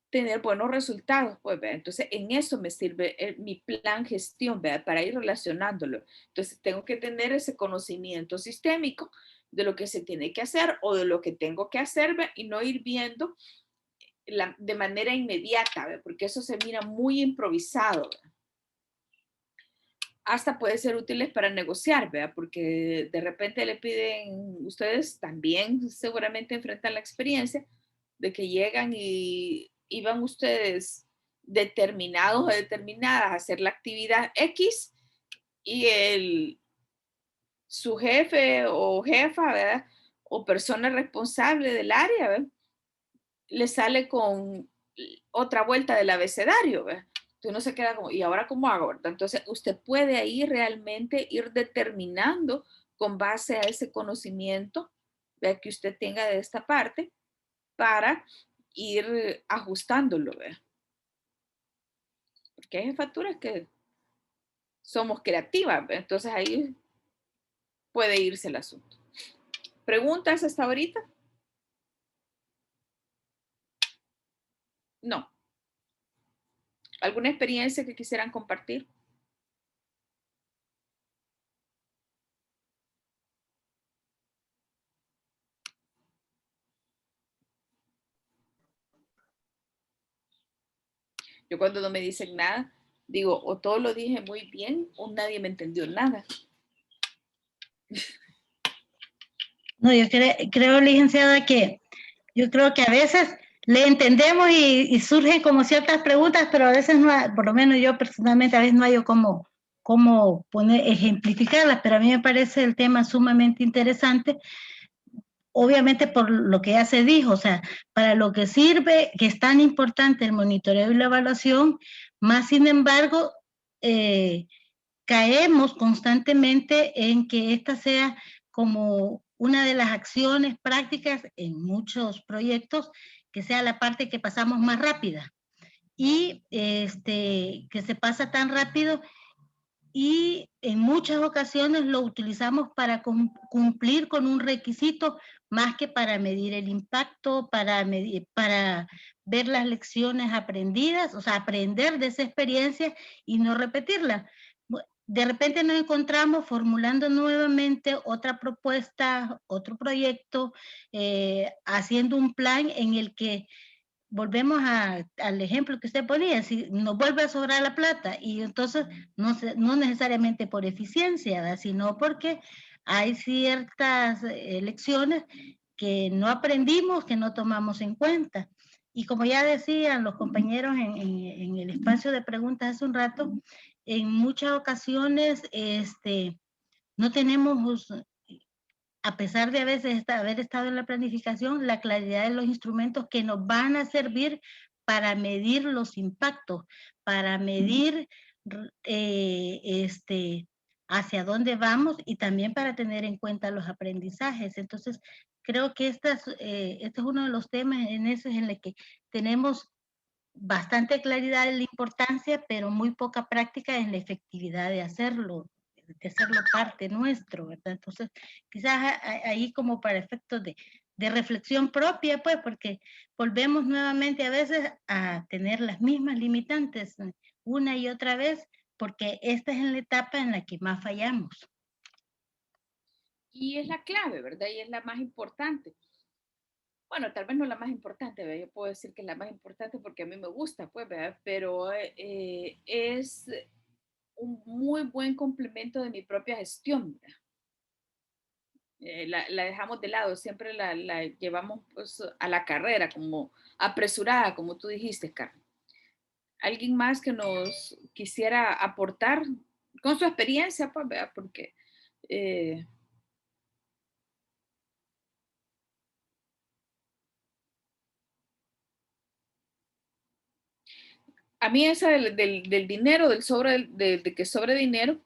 tener buenos resultados, pues, ¿verdad? Entonces, en eso me sirve mi plan gestión, ¿verdad? Para ir relacionándolo. Entonces, tengo que tener ese conocimiento sistémico de lo que se tiene que hacer o de lo que tengo que hacer, ¿verdad? Y no ir viendo de manera inmediata, ¿verdad? Porque eso se mira muy improvisado, ¿verdad? hasta puede ser útiles para negociar, ¿verdad? Porque de repente le piden, ustedes también seguramente enfrentan la experiencia de que llegan y van ustedes determinados o determinadas a hacer la actividad X y su jefe o jefa, ¿verdad? O persona responsable del área, ¿verdad? Le sale con otra vuelta del abecedario, ¿verdad? Entonces uno se queda como, ¿y ahora cómo hago? ¿Verdad? Entonces usted puede ahí realmente ir determinando con base a ese conocimiento, ¿verdad? Que usted tenga de esta parte para ir ajustándolo, ¿verdad? Porque hay facturas que somos creativas, ¿verdad? Entonces ahí puede irse el asunto. ¿Preguntas hasta ahorita? No. ¿Alguna experiencia que quisieran compartir? Yo cuando no me dicen nada, digo, o todo lo dije muy bien o nadie me entendió nada. No, yo creo, licenciada, que yo creo que a veces le entendemos y surgen como ciertas preguntas, pero a veces no, por lo menos yo personalmente a veces no hay cómo ejemplificarlas, pero a mí me parece el tema sumamente interesante, obviamente por lo que ya se dijo, o sea, para lo que sirve, que es tan importante el monitoreo y la evaluación, más sin embargo, caemos constantemente en que esta sea como una de las acciones prácticas en muchos proyectos, que sea la parte que pasamos más rápida y que se pasa tan rápido y en muchas ocasiones lo utilizamos para cumplir con un requisito más que para medir el impacto, para ver las lecciones aprendidas, o sea, aprender de esa experiencia y no repetirla. De repente nos encontramos formulando nuevamente otra propuesta, otro proyecto, haciendo un plan en el que volvemos al ejemplo que usted ponía, si nos vuelve a sobrar la plata y entonces no necesariamente por eficiencia, ¿verdad? Sino porque hay ciertas lecciones que no aprendimos, que no tomamos en cuenta. Y como ya decían los compañeros en el espacio de preguntas hace un rato, en muchas ocasiones no tenemos, a pesar de a veces haber estado en la planificación, la claridad de los instrumentos que nos van a servir para medir los impactos, para medir hacia dónde vamos y también para tener en cuenta los aprendizajes. Entonces, creo que este es uno de los temas en el que tenemos bastante claridad en la importancia, pero muy poca práctica en la efectividad de hacerlo parte nuestro, ¿verdad? Entonces, quizás ahí como para efectos de reflexión propia, pues, porque volvemos nuevamente a veces a tener las mismas limitantes una y otra vez, porque esta es la etapa en la que más fallamos. Y es la clave, ¿verdad? Y es la más importante. Bueno, tal vez no la más importante, ¿verdad? Yo puedo decir que es la más importante porque a mí me gusta, pues, ¿verdad? Pero es un muy buen complemento de mi propia gestión, ¿verdad? La dejamos de lado, siempre la llevamos pues, a la carrera, como apresurada, como tú dijiste, Carmen. ¿Alguien más que nos quisiera aportar con su experiencia? Pues, ¿verdad? Porque a mí esa del dinero, del sobre, de que sobre dinero,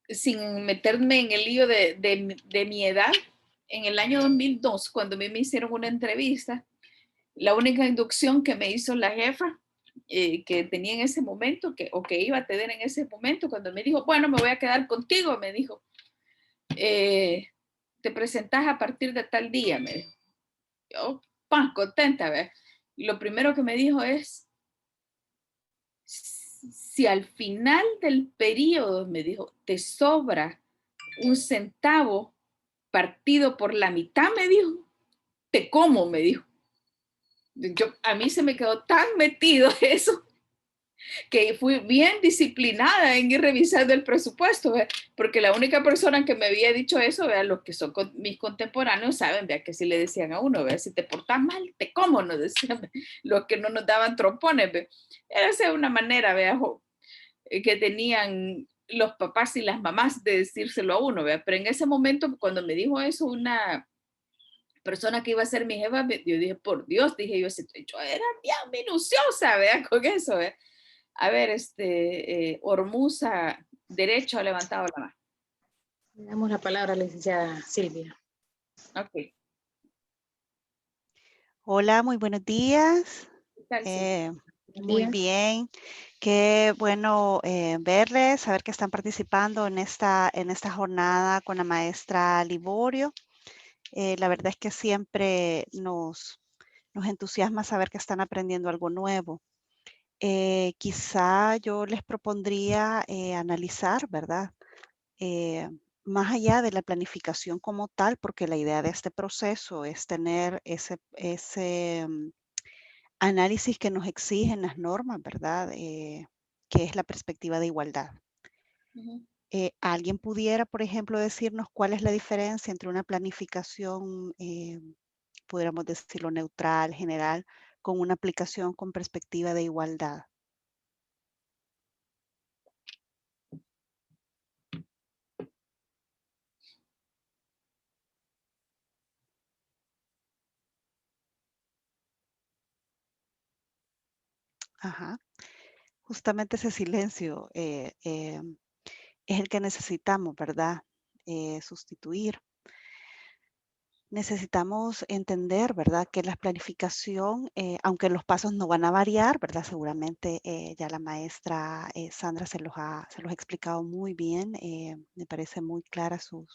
sin meterme en el lío de mi edad, en el año 2002, cuando a mí me hicieron una entrevista, la única inducción que me hizo la jefa que tenía en ese momento, o que iba a tener en ese momento, cuando me dijo, bueno, me voy a quedar contigo, me dijo, te presentas a partir de tal día, me dijo. Yo, pan, contenta, ¿ves? Y lo primero que me dijo es, si al final del periodo, me dijo, te sobra un centavo partido por la mitad, me dijo, te como, me dijo. A mí se me quedó tan metido eso que fui bien disciplinada en ir revisando el presupuesto, ¿ve? Porque la única persona que me había dicho eso, vea, los que son mis contemporáneos saben, vea, que si le decían a uno, vea, si te portas mal, te como, nos decían, ve, los que no nos daban trompones, ve. Era esa una manera, vea, que tenían los papás y las mamás de decírselo a uno, vea. Pero en ese momento, cuando me dijo eso una persona que iba a ser mi jefa, yo dije, por Dios, dije yo era bien minuciosa, vea, con eso, vea. A ver, Ormuza, derecho ha levantado la mano. Le damos la palabra a la licenciada Silvia. Ok. Hola, muy buenos días. ¿Qué tal, Silvia? Muy bien. Qué bueno verles, saber que están participando en esta jornada con la maestra Liborio. La verdad es que siempre nos entusiasma saber que están aprendiendo algo nuevo. Quizá yo les propondría analizar, ¿verdad? Más allá de la planificación como tal, porque la idea de este proceso es tener ese análisis que nos exigen las normas, ¿verdad? Que es la perspectiva de igualdad. Ujú. ¿Alguien pudiera, por ejemplo, decirnos cuál es la diferencia entre una planificación, pudiéramos decirlo, neutral, general, con una aplicación con perspectiva de igualdad? Ajá. Justamente ese silencio es el que necesitamos, ¿verdad? Sustituir. Necesitamos entender, ¿verdad? Que la planificación, aunque los pasos no van a variar, ¿verdad? Seguramente ya la maestra Sandra se los ha explicado muy bien. Me parece muy clara su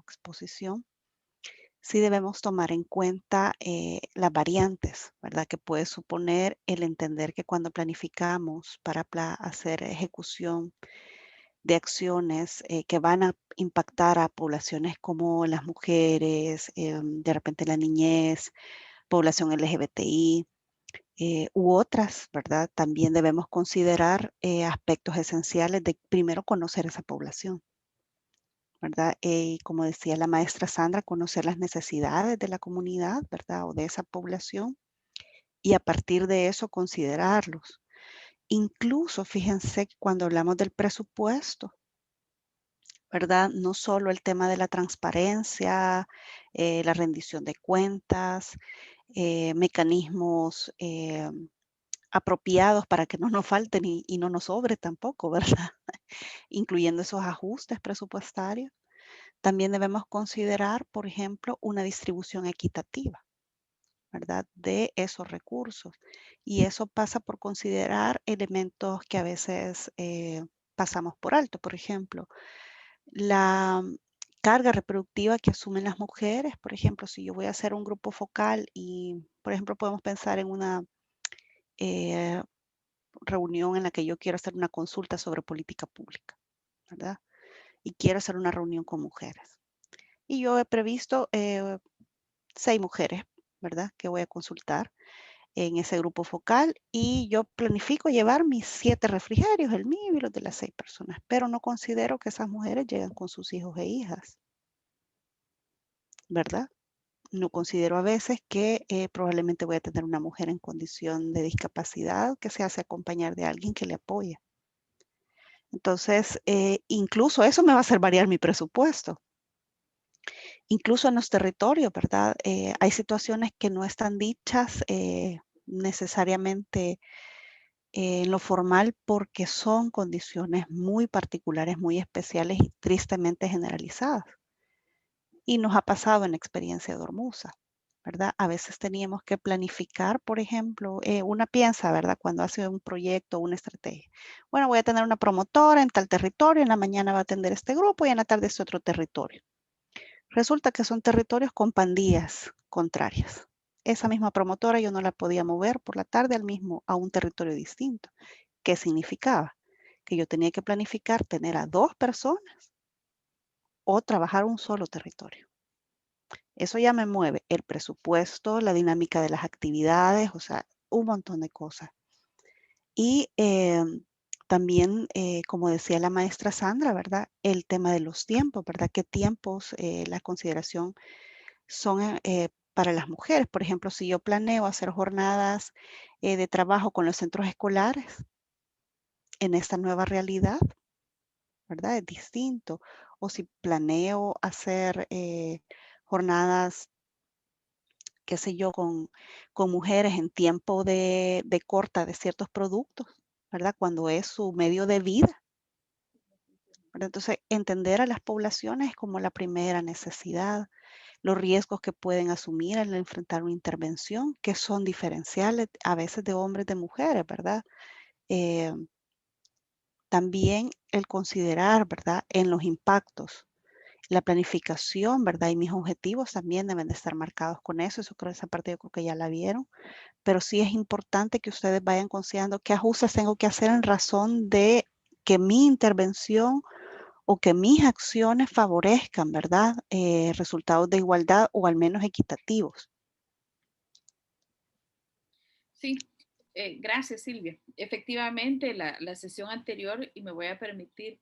exposición. Sí debemos tomar en cuenta las variantes, ¿verdad? Que puede suponer el entender que cuando planificamos para hacer ejecución de acciones que van a impactar a poblaciones como las mujeres, de repente la niñez, población LGBTI u otras, ¿verdad? También debemos considerar aspectos esenciales de primero conocer esa población, ¿verdad? Y como decía la maestra Sandra, conocer las necesidades de la comunidad, ¿verdad? O de esa población y a partir de eso considerarlos. Incluso, fíjense, cuando hablamos del presupuesto, ¿verdad? No solo el tema de la transparencia, la rendición de cuentas, mecanismos apropiados para que no nos falten y no nos sobre tampoco, ¿verdad? Incluyendo esos ajustes presupuestarios. También debemos considerar, por ejemplo, una distribución equitativa, ¿verdad? De esos recursos. Y eso pasa por considerar elementos que a veces pasamos por alto. Por ejemplo, la carga reproductiva que asumen las mujeres. Por ejemplo, si yo voy a hacer un grupo focal y, por ejemplo, podemos pensar en una reunión en la que yo quiero hacer una consulta sobre política pública, ¿verdad? Y quiero hacer una reunión con mujeres. Y yo he previsto 6 mujeres, ¿verdad? Que voy a consultar en ese grupo focal y yo planifico llevar mis 7 refrigerios, el mío y los de las 6 personas, pero no considero que esas mujeres lleguen con sus hijos e hijas, ¿verdad? No considero a veces que probablemente voy a tener una mujer en condición de discapacidad que se hace acompañar de alguien que le apoye. Entonces, incluso eso me va a hacer variar mi presupuesto. Incluso en los territorios, ¿verdad? Hay situaciones que no están dichas necesariamente en lo formal porque son condiciones muy particulares, muy especiales y tristemente generalizadas. Y nos ha pasado en la experiencia de Ormuza, ¿verdad? A veces teníamos que planificar, por ejemplo, una piensa, ¿verdad? Cuando hace un proyecto o una estrategia. Bueno, voy a tener una promotora en tal territorio, en la mañana va a atender este grupo y en la tarde es otro territorio. Resulta que son territorios con pandillas contrarias. Esa misma promotora yo no la podía mover por la tarde a un territorio distinto. ¿Qué significaba? Que yo tenía que planificar tener a 2 personas o trabajar un solo territorio. Eso ya me mueve el presupuesto, la dinámica de las actividades, o sea, un montón de cosas. Y también, como decía la maestra Sandra, ¿verdad? El tema de los tiempos, ¿verdad? ¿Qué tiempos la consideración son para las mujeres? Por ejemplo, si yo planeo hacer jornadas de trabajo con los centros escolares en esta nueva realidad, ¿verdad? Es distinto. O si planeo hacer jornadas, qué sé yo, con mujeres en tiempo de corta de ciertos productos, ¿verdad? Cuando es su medio de vida, ¿verdad? Entonces, entender a las poblaciones como la primera necesidad, los riesgos que pueden asumir al enfrentar una intervención, que son diferenciales a veces de hombres y de mujeres, ¿verdad? Eh, También el considerar, ¿verdad? En los impactos, la planificación, ¿verdad? Y mis objetivos también deben de estar marcados con eso. Esa parte yo creo que ya la vieron. Pero sí es importante que ustedes vayan considerando qué ajustes tengo que hacer en razón de que mi intervención o que mis acciones favorezcan, ¿verdad? Resultados de igualdad o al menos equitativos. Sí, gracias Silvia. Efectivamente, la sesión anterior, y me voy a permitir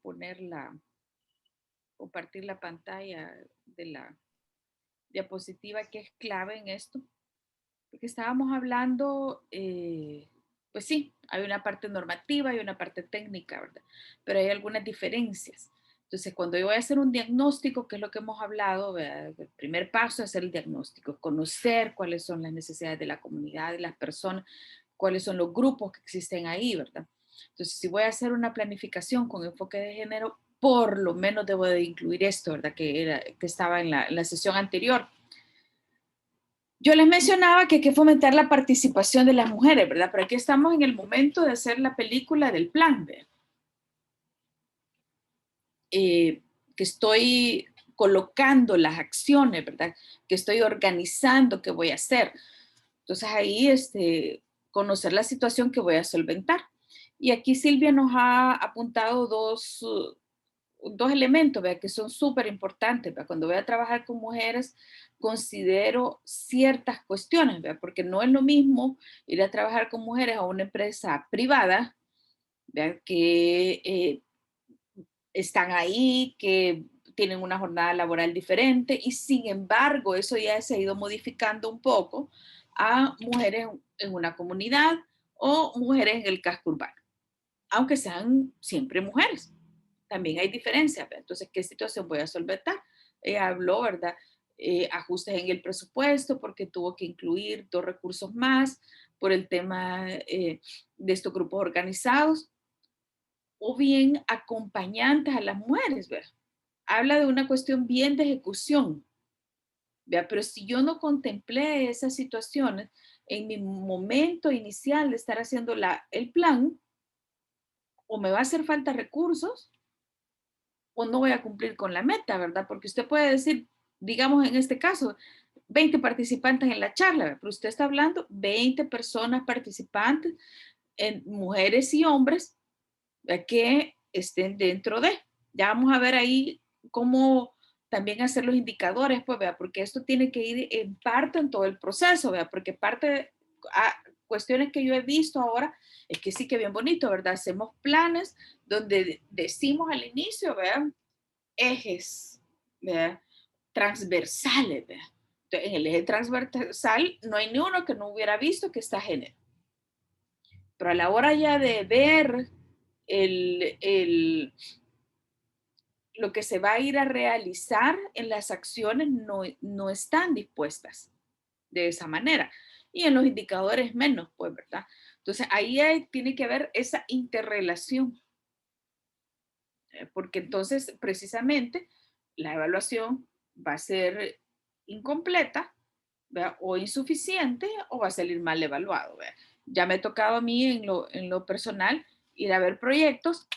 compartir la pantalla de la diapositiva que es clave en esto, porque estábamos hablando, pues sí, hay una parte normativa y una parte técnica, ¿verdad? Pero hay algunas diferencias. Entonces, cuando yo voy a hacer un diagnóstico, que es lo que hemos hablado, ¿verdad? El primer paso es hacer el diagnóstico, conocer cuáles son las necesidades de la comunidad, de las personas, cuáles son los grupos que existen ahí, ¿verdad? Entonces, si voy a hacer una planificación con enfoque de género, por lo menos debo de incluir esto, ¿verdad? Que estaba en la sesión anterior. Yo les mencionaba que hay que fomentar la participación de las mujeres, ¿verdad? Pero aquí estamos en el momento de hacer la película del plan, ¿verdad? Que estoy colocando las acciones, ¿verdad? Que estoy organizando qué voy a hacer. Entonces ahí, conocer la situación que voy a solventar. Y aquí Silvia nos ha apuntado dos elementos, ¿verdad? Que son súper importantes, ¿verdad? Cuando voy a trabajar con mujeres, considero ciertas cuestiones, ¿verdad? Porque no es lo mismo ir a trabajar con mujeres a una empresa privada, ¿verdad? Que están ahí, que tienen una jornada laboral diferente y sin embargo eso ya se ha ido modificando un poco a mujeres en una comunidad o mujeres en el casco urbano, aunque sean siempre mujeres. También hay diferencias, ¿verdad? Entonces, ¿qué situación voy a solventar? Ella habló, ¿verdad? Ajustes en el presupuesto porque tuvo que incluir 2 recursos más por el tema de estos grupos organizados, o bien acompañantes a las mujeres, ¿verdad? Habla de una cuestión bien de ejecución, ¿verdad? Pero si yo no contemplé esas situaciones en mi momento inicial de estar haciendo el plan, o me va a hacer falta recursos, o no voy a cumplir con la meta, ¿verdad? Porque usted puede decir, digamos en este caso, 20 participantes en la charla, pero usted está hablando 20 personas participantes, mujeres y hombres, que estén dentro de. Ya vamos a ver ahí cómo también hacer los indicadores, pues, vea, porque esto tiene que ir en parte en todo el proceso, vea, porque parte, cuestiones que yo he visto ahora, es que sí que bien bonito, ¿verdad? Hacemos planes donde decimos al inicio, vean, ejes, ¿verdad? Transversales, ¿verdad? Entonces, en el eje transversal no hay ni uno que no hubiera visto que está género. Pero a la hora ya de ver lo que se va a ir a realizar en las acciones no están dispuestas de esa manera. Y en los indicadores menos, pues, ¿verdad? Entonces, ahí tiene que haber esa interrelación. Porque entonces, precisamente, la evaluación va a ser incompleta, ¿verdad? O insuficiente o va a salir mal evaluado, ¿verdad? Ya me ha tocado a mí en lo personal ir a ver proyectos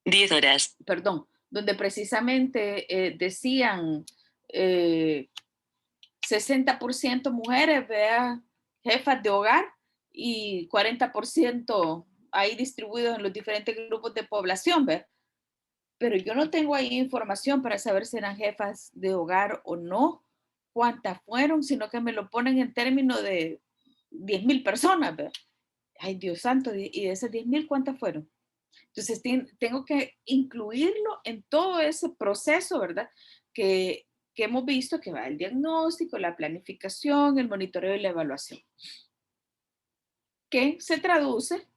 10 horas, perdón, donde precisamente decían 60% mujeres, vea, jefas de hogar y 40% ahí distribuidos en los diferentes grupos de población, ¿ve? Pero yo no tengo ahí información para saber si eran jefas de hogar o no, cuántas fueron, sino que me lo ponen en términos de 10,000 personas, ¿ve? Ay, Dios santo, y de esas 10,000, ¿cuántas fueron? Entonces, tengo que incluirlo en todo ese proceso, ¿verdad? Que hemos visto que va el diagnóstico, la planificación, el monitoreo y la evaluación. Que se traduce,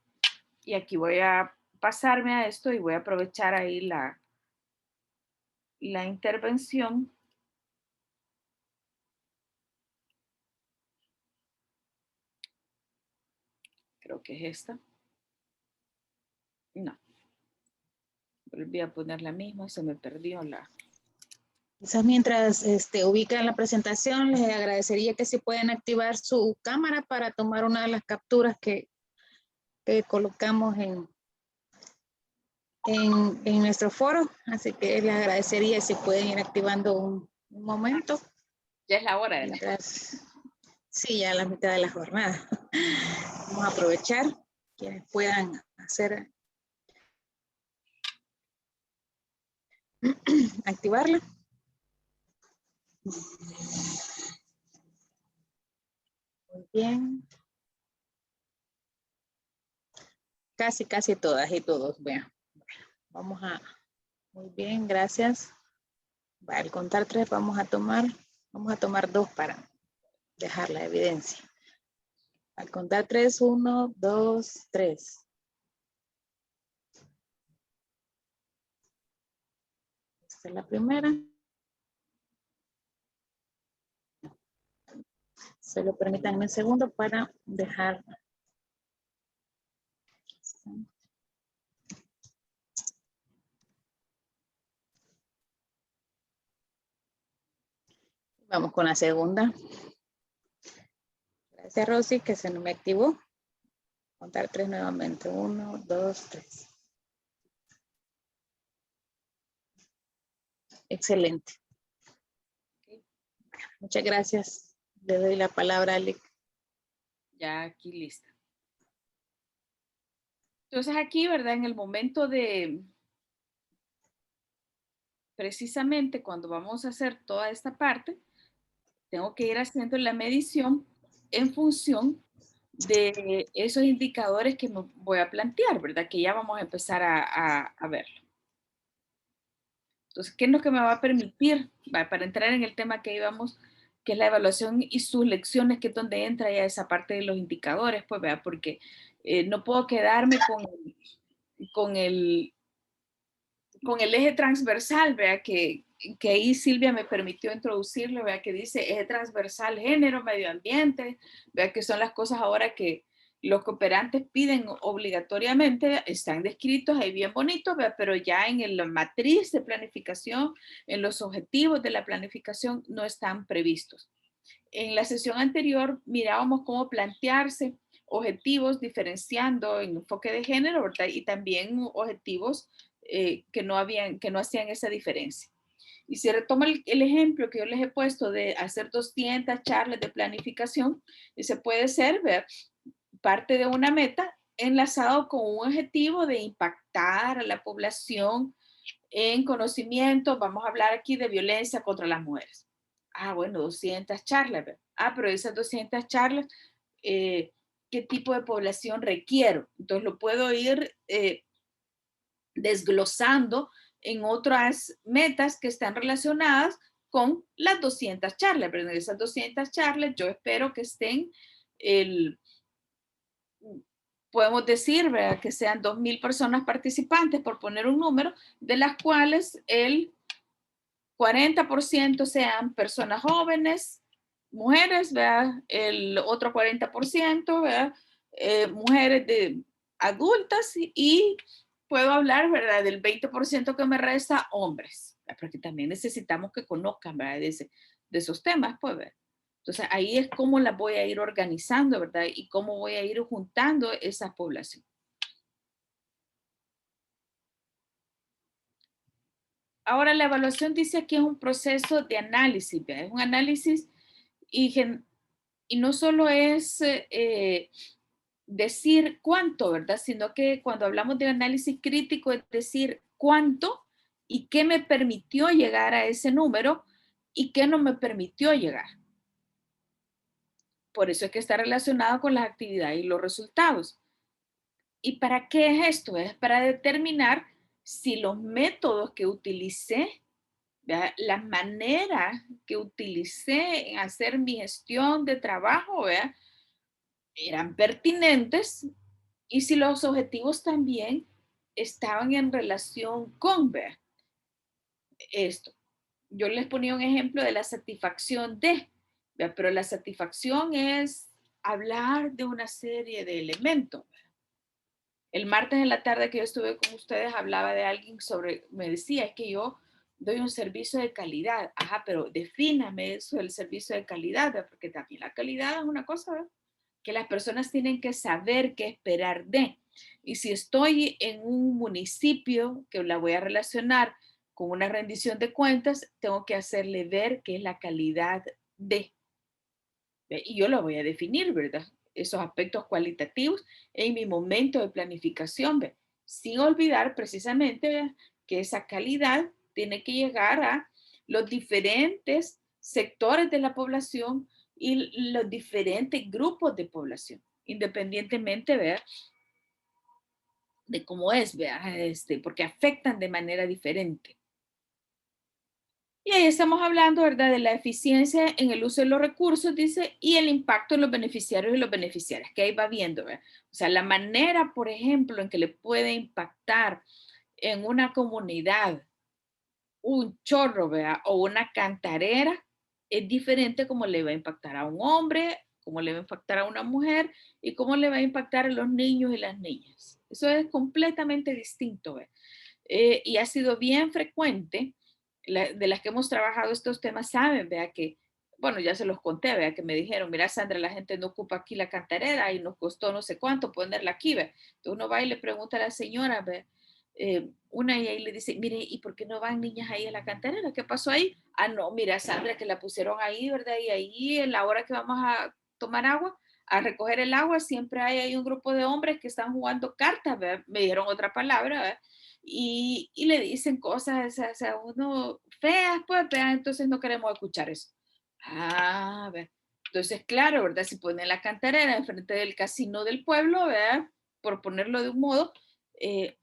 y aquí voy a pasarme a esto y voy a aprovechar ahí la intervención. Creo que es esta. No. Volví a poner la misma, se me perdió la... Quizás mientras ubican la presentación, les agradecería que si pueden activar su cámara para tomar una de las capturas que colocamos en nuestro foro. Así que les agradecería si pueden ir activando un momento. Ya es la hora de mientras, sí, ya a la mitad de la jornada. Vamos a aprovechar quienes puedan hacer activarla. Muy bien. Casi todas y todos, vean. Vamos a, muy bien, gracias. Al contar 3 vamos a tomar 2 para dejar la evidencia. Al contar 3, 1, 2, 3. Esta es la primera. Solo permítanme un segundo para dejar. Vamos con la segunda. Gracias, Rosy, que se no me activó. Contar 3 nuevamente. 1, 2, 3. Excelente. Muchas gracias. Le doy la palabra a Alec. Ya aquí lista. Entonces aquí, ¿verdad? En el momento de, precisamente cuando vamos a hacer toda esta parte, tengo que ir haciendo la medición en función de esos indicadores que me voy a plantear, ¿verdad? Que ya vamos a empezar a verlo. Entonces, ¿qué es lo que me va a permitir? Para entrar en el tema que íbamos, que es la evaluación y sus lecciones, que es donde entra ya esa parte de los indicadores, pues, ¿verdad? Porque no puedo quedarme con el eje transversal, ¿verdad? Que ahí Silvia me permitió introducirlo, ¿verdad? Que dice eje transversal, género, medio ambiente, ¿verdad? Que son las cosas ahora que los cooperantes piden obligatoriamente, están descritos ahí bien bonitos, ¿verdad? Pero ya en la matriz de planificación, en los objetivos de la planificación no están previstos. En la sesión anterior mirábamos cómo plantearse objetivos diferenciando en enfoque de género, ¿verdad? Y también objetivos que no hacían esa diferencia. Y si retoma el ejemplo que yo les he puesto de hacer 200 charlas de planificación, ese puede ser, ¿ver? Parte de una meta enlazado con un objetivo de impactar a la población en conocimiento. Vamos a hablar aquí de violencia contra las mujeres. Ah, bueno, 200 charlas. ¿Ver? Ah, pero esas 200 charlas, ¿qué tipo de población requiero? Entonces lo puedo ir desglosando en otras metas que están relacionadas con las 200 charlas. Pero en esas 200 charlas yo espero que estén, podemos decir, ¿verdad? Que sean 2,000 personas participantes, por poner un número, de las cuales el 40% sean personas jóvenes, mujeres, ¿verdad? El otro 40%, ¿verdad? Mujeres adultas y puedo hablar, ¿verdad? Del 20% que me resta, hombres, ¿verdad? Porque también necesitamos que conozcan, ¿verdad? De esos temas, pues, ¿verdad? Entonces, ahí es cómo las voy a ir organizando, ¿verdad? Y cómo voy a ir juntando esa población. Ahora, la evaluación dice que es un proceso de análisis, ¿verdad? Es un análisis y no solo es decir cuánto, ¿verdad? Sino que cuando hablamos de análisis crítico es decir cuánto y qué me permitió llegar a ese número y qué no me permitió llegar. Por eso es que está relacionado con las actividades y los resultados. ¿Y para qué es esto? Es para determinar si los métodos que utilicé, ¿verdad? La manera que utilicé en hacer mi gestión de trabajo, ¿verdad? Eran pertinentes y si los objetivos también estaban en relación con, ¿verdad? Esto. Yo les ponía un ejemplo de la satisfacción de, ¿verdad? Pero la satisfacción es hablar de una serie de elementos. El martes en la tarde que yo estuve con ustedes hablaba de alguien sobre, me decía, es que yo doy un servicio de calidad. Ajá, pero defíname eso del servicio de calidad, ¿verdad? Porque también la calidad es una cosa, ¿verdad? Que las personas tienen que saber qué esperar de. Y si estoy en un municipio que la voy a relacionar con una rendición de cuentas, tengo que hacerle ver qué es la calidad de. Y yo lo voy a definir, ¿verdad? Esos aspectos cualitativos en mi momento de planificación, ¿ve? Sin olvidar precisamente, ¿ve? Que esa calidad tiene que llegar a los diferentes sectores de la población y los diferentes grupos de población, independientemente, ¿ve? De cómo es, ¿ve? Porque afectan de manera diferente. Y ahí estamos hablando, ¿verdad?, de la eficiencia en el uso de los recursos, dice, y el impacto en los beneficiarios y los beneficiarias, que ahí va viendo, ¿verdad? O sea, la manera, por ejemplo, en que le puede impactar en una comunidad un chorro, ¿verdad? O una cantarera, es diferente como le va a impactar a un hombre, cómo le va a impactar a una mujer y cómo le va a impactar a los niños y las niñas. Eso es completamente distinto, ¿verdad? Y ha sido bien frecuente, de las que hemos trabajado estos temas, saben, vea que, bueno, ya se los conté, vea que me dijeron, mira Sandra, la gente no ocupa aquí la cantarera y nos costó no sé cuánto ponerla aquí, vea. Entonces uno va y le pregunta a la señora, vea, una y ahí le dice, mire, ¿y por qué no van niñas ahí a la cantarera? ¿Qué pasó ahí? Ah, no, mira Sandra, que la pusieron ahí, ¿verdad? Y ahí en la hora que vamos a tomar agua, a recoger el agua, siempre hay un grupo de hombres que están jugando cartas, ¿verdad? Me dijeron otra palabra, ¿verdad? Y le dicen cosas, o sea, uno feas, pues, ¿verdad? Entonces no queremos escuchar eso. Ah, ¿verdad? Entonces, claro, ¿verdad? Si ponen la cantarera enfrente del casino del pueblo, ¿verdad? Por ponerlo de un modo, eh,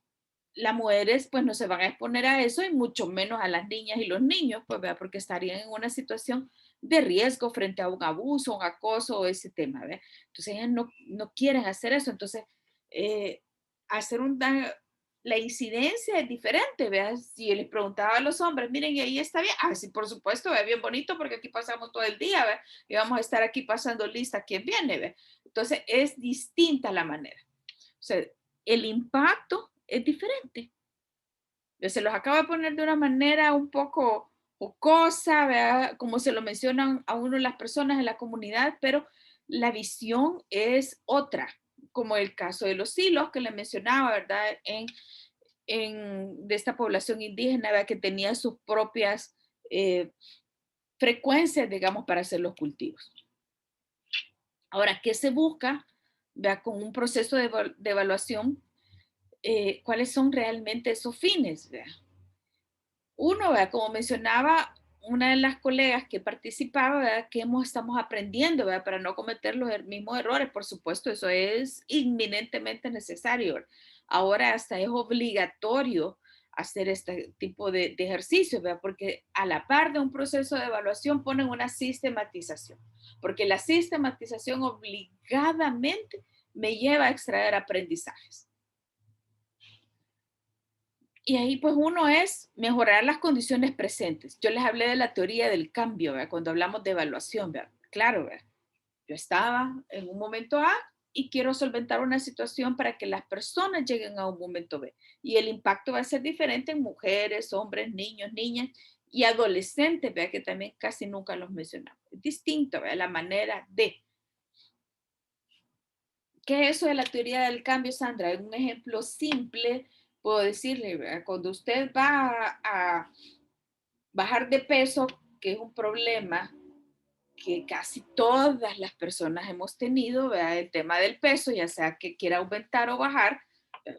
las mujeres pues no se van a exponer a eso y mucho menos a las niñas y los niños, pues, ¿verdad? Porque estarían en una situación de riesgo frente a un abuso, un acoso o ese tema, ¿verdad? Entonces ellas no quieren hacer eso. Entonces, hacer la incidencia es diferente, ¿verdad? Si les preguntaba a los hombres, miren, y ahí está bien. Ah, sí, por supuesto, es bien bonito porque aquí pasamos todo el día, ¿verdad? Y vamos a estar aquí pasando lista quién viene, ¿verdad? Entonces, es distinta la manera. O sea, el impacto es diferente. Se los acabo de poner de una manera un poco jocosa, ¿verdad? Como se lo mencionan a uno las personas en la comunidad, pero la visión es otra, como el caso de los silos que le mencionaba, ¿verdad? De esta población indígena, ¿verdad? Que tenía sus propias frecuencias, digamos, para hacer los cultivos. Ahora, ¿qué se busca? ¿Verdad? Con un proceso de evaluación, ¿cuáles son realmente esos fines? ¿Verdad? Uno, ¿verdad? Como mencionaba una de las colegas que participaba, ¿verdad? Que estamos aprendiendo, ¿verdad? Para no cometer los mismos errores. Por supuesto, eso es inminentemente necesario, ¿verdad? Ahora hasta es obligatorio hacer este tipo de ejercicio, ¿verdad? Porque a la par de un proceso de evaluación ponen una sistematización, porque la sistematización obligadamente me lleva a extraer aprendizajes. Y ahí pues uno es mejorar las condiciones presentes. Yo les hablé de la teoría del cambio, ¿verdad? Cuando hablamos de evaluación, ¿verdad? Claro, ¿verdad? Yo estaba en un momento A y quiero solventar una situación para que las personas lleguen a un momento B. Y el impacto va a ser diferente en mujeres, hombres, niños, niñas y adolescentes, ¿verdad? Que también casi nunca los mencionamos. Es distinto, ¿verdad? La manera de. ¿Qué es eso de la teoría del cambio, Sandra? Un ejemplo simple, puedo decirle, ¿verdad? Cuando usted va a bajar de peso, que es un problema que casi todas las personas hemos tenido, ¿verdad? El tema del peso, ya sea que quiera aumentar o bajar,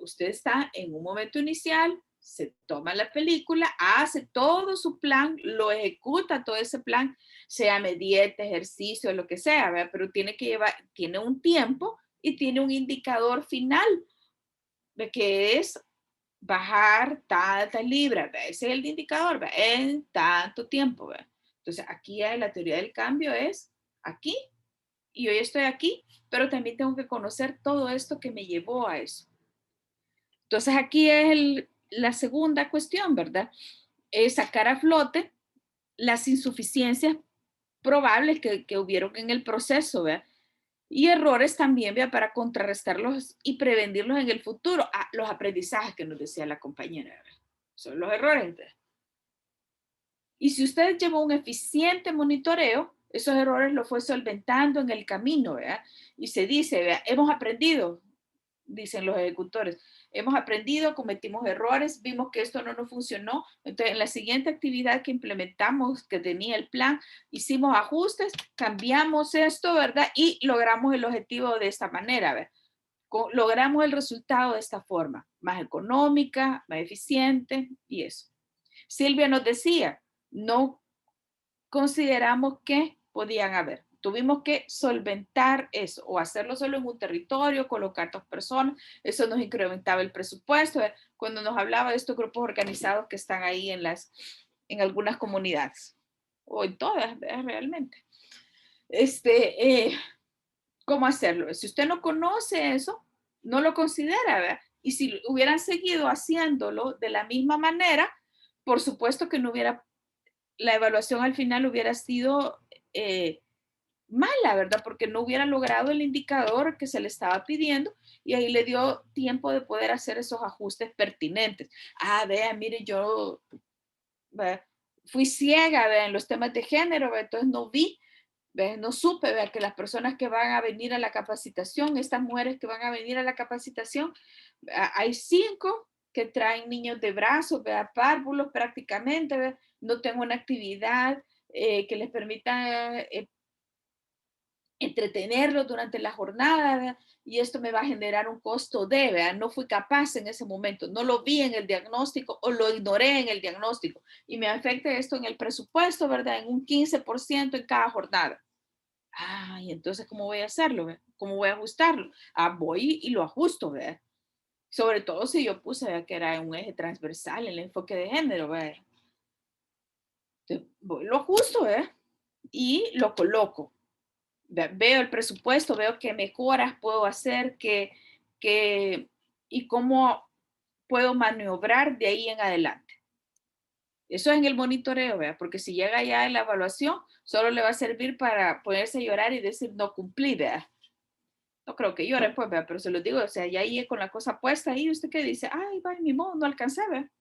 usted está en un momento inicial, se toma la película, hace todo su plan, lo ejecuta todo ese plan, sea dieta, ejercicio, lo que sea, ¿verdad? Pero tiene un tiempo y tiene un indicador final ¿ve? Que es bajar tantas libras, ¿ve? Ese es el indicador, ¿ve? En tanto tiempo, ¿ve? Entonces, aquí la teoría del cambio es aquí, y hoy estoy aquí, pero también tengo que conocer todo esto que me llevó a eso. Entonces, aquí es la segunda cuestión, ¿verdad? Es sacar a flote las insuficiencias probables que hubieron en el proceso, ¿verdad? Y errores también, ¿verdad? Para contrarrestarlos y prevenirlos en el futuro. Ah, los aprendizajes que nos decía la compañera, ¿verdad? Son los errores, ¿verdad? Y si usted llevó un eficiente monitoreo, esos errores los fue solventando en el camino, ¿verdad? Y se dice, ¿verdad? Hemos aprendido, dicen los ejecutores, hemos aprendido, cometimos errores, vimos que esto no nos funcionó, entonces en la siguiente actividad que implementamos, que tenía el plan, hicimos ajustes, cambiamos esto, ¿verdad? Y logramos el objetivo de esta manera, ¿verdad? Logramos el resultado de esta forma, más económica, más eficiente y eso. Silvia nos decía, no consideramos que podían haber. Tuvimos que solventar eso o hacerlo solo en un territorio, colocar 2 personas. Eso nos incrementaba el presupuesto. Cuando nos hablaba de estos grupos organizados que están ahí en algunas comunidades o en todas, realmente. ¿Cómo hacerlo? Si usted no conoce eso, no lo considera, ¿verdad? Y si hubieran seguido haciéndolo de la misma manera, por supuesto que no hubiera, la evaluación al final hubiera sido mala, ¿verdad? Porque no hubiera logrado el indicador que se le estaba pidiendo y ahí le dio tiempo de poder hacer esos ajustes pertinentes. Ah, vea, mire, yo fui ciega, vea, en los temas de género, ¿vea? Entonces no vi, ¿vea? No supe, vea, que las personas que van a venir a la capacitación, estas mujeres que van a venir a la capacitación, hay 5 que traen niños de brazos, vea, párvulos prácticamente, vea. No tengo una actividad que les permita entretenerlos durante la jornada, ¿verdad? Y esto me va a generar un costo de, ¿verdad? No fui capaz en ese momento, no lo vi en el diagnóstico o lo ignoré en el diagnóstico y me afecta esto en el presupuesto, ¿verdad? En un 15% en cada jornada. Ay, entonces, ¿cómo voy a hacerlo? ¿Verdad? ¿Cómo voy a ajustarlo? Ah, voy y lo ajusto, ¿verdad? Sobre todo si yo puse, ¿verdad? Que era un eje transversal, el enfoque de género, ¿verdad? Entonces, voy, lo ajusto, ¿verdad? Y lo coloco. Veo el presupuesto, veo qué mejoras puedo hacer, y cómo puedo maniobrar de ahí en adelante. Eso es en el monitoreo, ¿verdad? Porque si llega ya en la evaluación, solo le va a servir para ponerse a llorar y decir no cumplí, ¿verdad? No creo que llore, pues, ¿verdad? Pero se lo digo, o sea, ya ahí con la cosa puesta ahí, usted que dice, ay, va, mi modo, no alcancé, ¿verdad?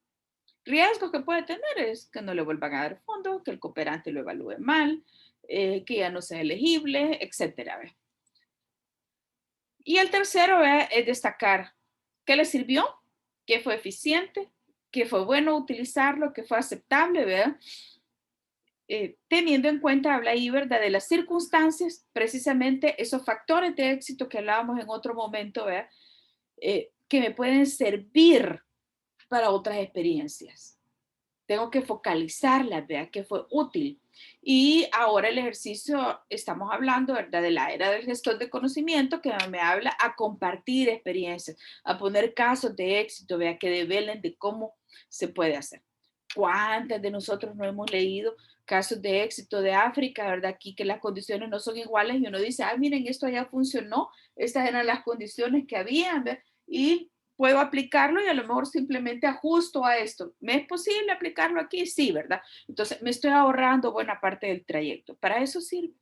Riesgos que puede tener es que no le vuelvan a dar fondo, que el cooperante lo evalúe mal, que ya no sea elegible, etcétera, ¿verdad? Y el tercero es destacar qué le sirvió, qué fue eficiente, qué fue bueno utilizarlo, qué fue aceptable, ¿verdad? Teniendo en cuenta, habla ahí, ¿verdad? De las circunstancias, precisamente esos factores de éxito que hablábamos en otro momento, ¿verdad? Que me pueden servir para otras experiencias. Tengo que focalizarlas, vea que fue útil. Y ahora el ejercicio, estamos hablando, ¿verdad? De la era del gestor de conocimiento que me habla a compartir experiencias, a poner casos de éxito, vea que develen de cómo se puede hacer. ¿Cuántas de nosotros no hemos leído casos de éxito de África, verdad? Aquí que las condiciones no son iguales y uno dice, ah, miren, esto ya funcionó, estas eran las condiciones que habían, ¿verdad? Y puedo aplicarlo y a lo mejor simplemente ajusto a esto. ¿Me es posible aplicarlo aquí? Sí, ¿verdad? Entonces me estoy ahorrando buena parte del trayecto. Para eso sirve.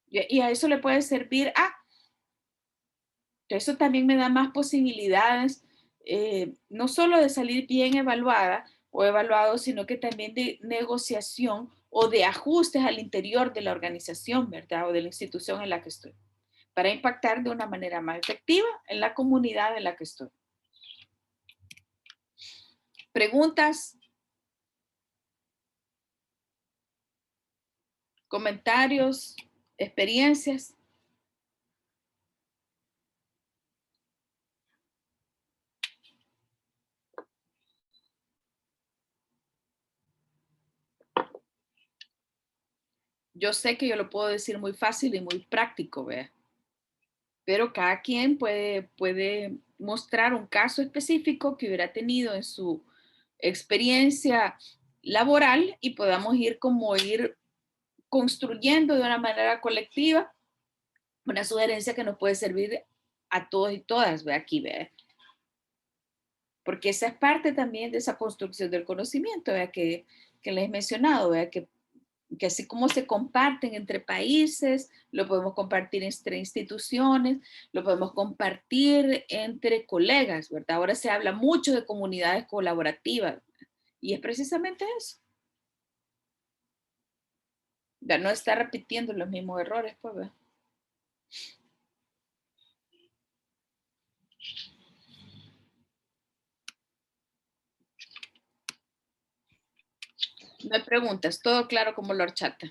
Y a eso le puede servir, eso también me da más posibilidades, no solo de salir bien evaluada o evaluado, sino que también de negociación o de ajustes al interior de la organización, ¿verdad? O de la institución en la que estoy, para impactar de una manera más efectiva en la comunidad en la que estoy. ¿Preguntas? ¿Comentarios? ¿Experiencias? Yo sé que yo lo puedo decir muy fácil y muy práctico, ¿ve? Pero cada quien puede mostrar un caso específico que hubiera tenido en su experiencia laboral y podamos ir construyendo de una manera colectiva una sugerencia que nos puede servir a todos y todas, ve aquí, ve. Porque esa es parte también de esa construcción del conocimiento, ¿ve? Que les he mencionado, ¿ve? Que así como se comparten entre países, lo podemos compartir entre instituciones, lo podemos compartir entre colegas, ¿verdad? Ahora se habla mucho de comunidades colaborativas y es precisamente eso. Ya no está repitiendo los mismos errores, pues, ¿verdad? No hay preguntas, todo claro como la horchata.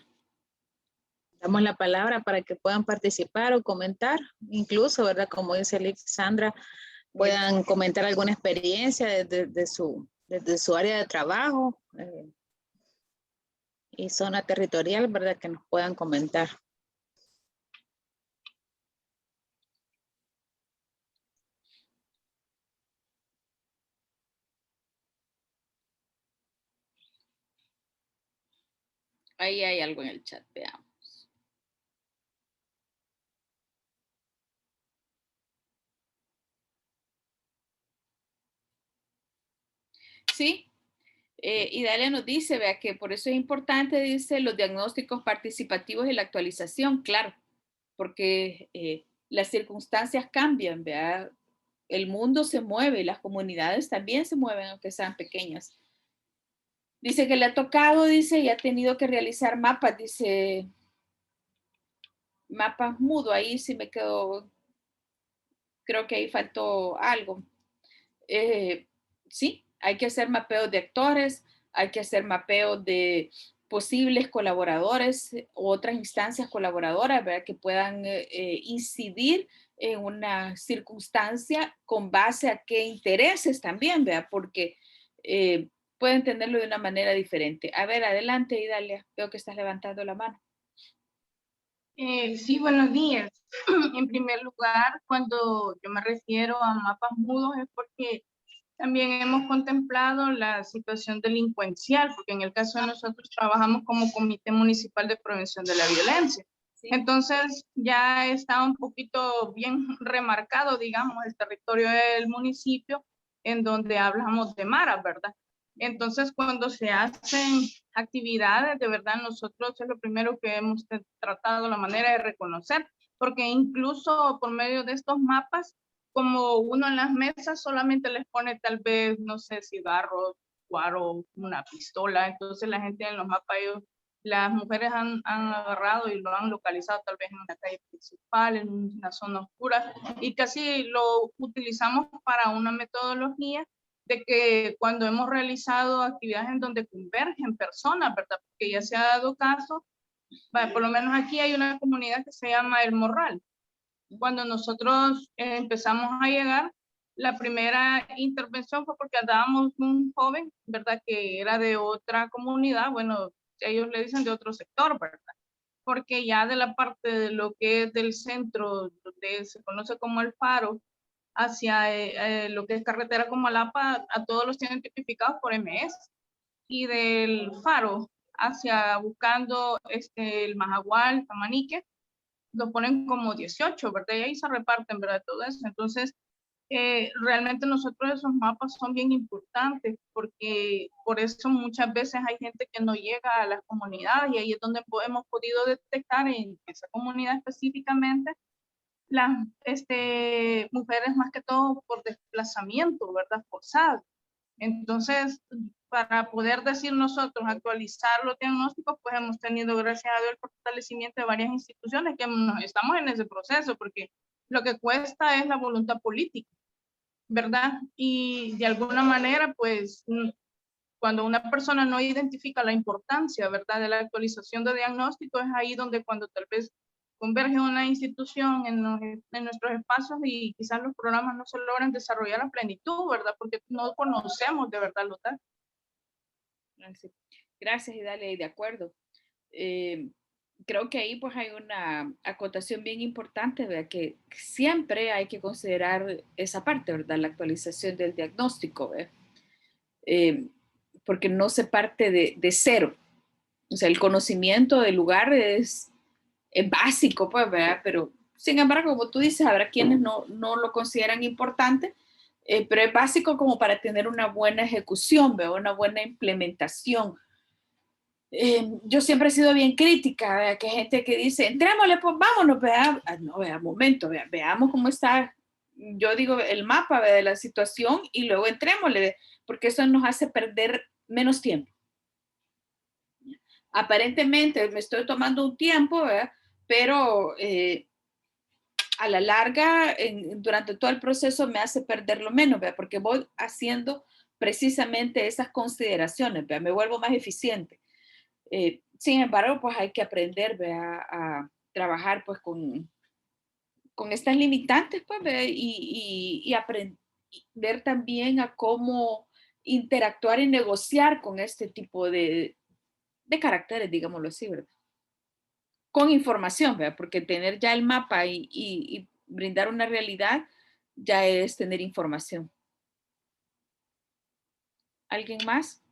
Damos la palabra para que puedan participar o comentar, incluso, ¿verdad? Como dice Alexandra, puedan comentar alguna experiencia desde su área de trabajo y zona territorial, ¿verdad? Que nos puedan comentar. Ahí hay algo en el chat, veamos. Sí, y Dalia nos dice, vea, que por eso es importante, dice, los diagnósticos participativos y la actualización, claro, porque las circunstancias cambian, vea, el mundo se mueve, las comunidades también se mueven, aunque sean pequeñas. Dice que le ha tocado, dice, y ha tenido que realizar mapas, dice, mapas mudo, ahí sí me quedó, creo que ahí faltó algo. Sí, hay que hacer mapeos de actores, hay que hacer mapeos de posibles colaboradores u otras instancias colaboradoras, ¿verdad? Que puedan incidir en una circunstancia con base a qué intereses también, ¿verdad? Porque pueden tenerlo de una manera diferente. A ver, adelante, Idalia. Veo que estás levantando la mano. Sí, buenos días. En primer lugar, cuando yo me refiero a mapas mudos es porque también hemos contemplado la situación delincuencial, porque en el caso de nosotros trabajamos como Comité Municipal de Prevención de la Violencia. Sí. Entonces ya está un poquito bien remarcado, digamos, el territorio del municipio en donde hablamos de maras, ¿verdad? Entonces, cuando se hacen actividades, de verdad, nosotros es lo primero que hemos tratado la manera de reconocer, porque incluso por medio de estos mapas, como uno en las mesas solamente les pone tal vez, no sé, cigarros, guaro, una pistola, entonces la gente en los mapas, las mujeres han agarrado y lo han localizado tal vez en una calle principal, en una zona oscura, y casi lo utilizamos para una metodología de que cuando hemos realizado actividades en donde convergen personas, ¿verdad? Porque ya se ha dado caso, por lo menos aquí hay una comunidad que se llama El Morral. Cuando nosotros empezamos a llegar, la primera intervención fue porque andábamos un joven, ¿verdad? Que era de otra comunidad, bueno, ellos le dicen de otro sector, ¿verdad? Porque ya de la parte de lo que es del centro, donde se conoce como El Faro, hacia lo que es carretera como Alapa, a todos los tienen tipificados por MS. Y del Faro hacia buscando el Majagual, Tamanique, lo ponen como 18, ¿verdad? Y ahí se reparten, ¿verdad? Todo eso. Entonces, realmente nosotros esos mapas son bien importantes porque por eso muchas veces hay gente que no llega a las comunidades y ahí es donde hemos podido detectar en esa comunidad específicamente las mujeres más que todo por desplazamiento, ¿verdad? Forzado. Entonces, para poder decir nosotros, actualizar los diagnósticos, pues hemos tenido, gracias a Dios, el fortalecimiento de varias instituciones que estamos en ese proceso, porque lo que cuesta es la voluntad política, ¿verdad? Y de alguna manera, pues, cuando una persona no identifica la importancia, ¿verdad?, de la actualización de diagnóstico, es ahí donde cuando tal vez converge una institución en nuestros espacios y quizás los programas no se logran desarrollar a plenitud, ¿verdad? Porque no conocemos de verdad los datos. Gracias, Idalia, de acuerdo. creo que ahí pues hay una acotación bien importante, ¿verdad? Que siempre hay que considerar esa parte, ¿verdad? La actualización del diagnóstico, ¿verdad? Porque no se parte de cero. O sea, el conocimiento del lugar es básico, pues, ¿verdad? Pero, sin embargo, como tú dices, habrá quienes no lo consideran importante, pero es básico como para tener una buena ejecución, ¿verdad? Una buena implementación. Yo siempre he sido bien crítica, ¿verdad? Que hay gente que dice, entrémosle, pues vámonos, vea, no, vea, momento, vea, veamos cómo está, yo digo, el mapa, ¿verdad? De la situación y luego entrémosle, porque eso nos hace perder menos tiempo. Aparentemente me estoy tomando un tiempo, ¿verdad? Pero a la larga, durante todo el proceso me hace perderlo menos, ¿verdad? Porque voy haciendo precisamente esas consideraciones, ¿verdad? Me vuelvo más eficiente. Sin embargo, pues hay que aprender, ¿verdad? A trabajar pues con estas limitantes, pues, ¿verdad? Y aprender, ver también a cómo interactuar y negociar con este tipo de caracteres, digámoslo así, ¿verdad? Con información, ¿verdad? Porque tener ya el mapa y brindar una realidad ya es tener información. ¿Alguien más?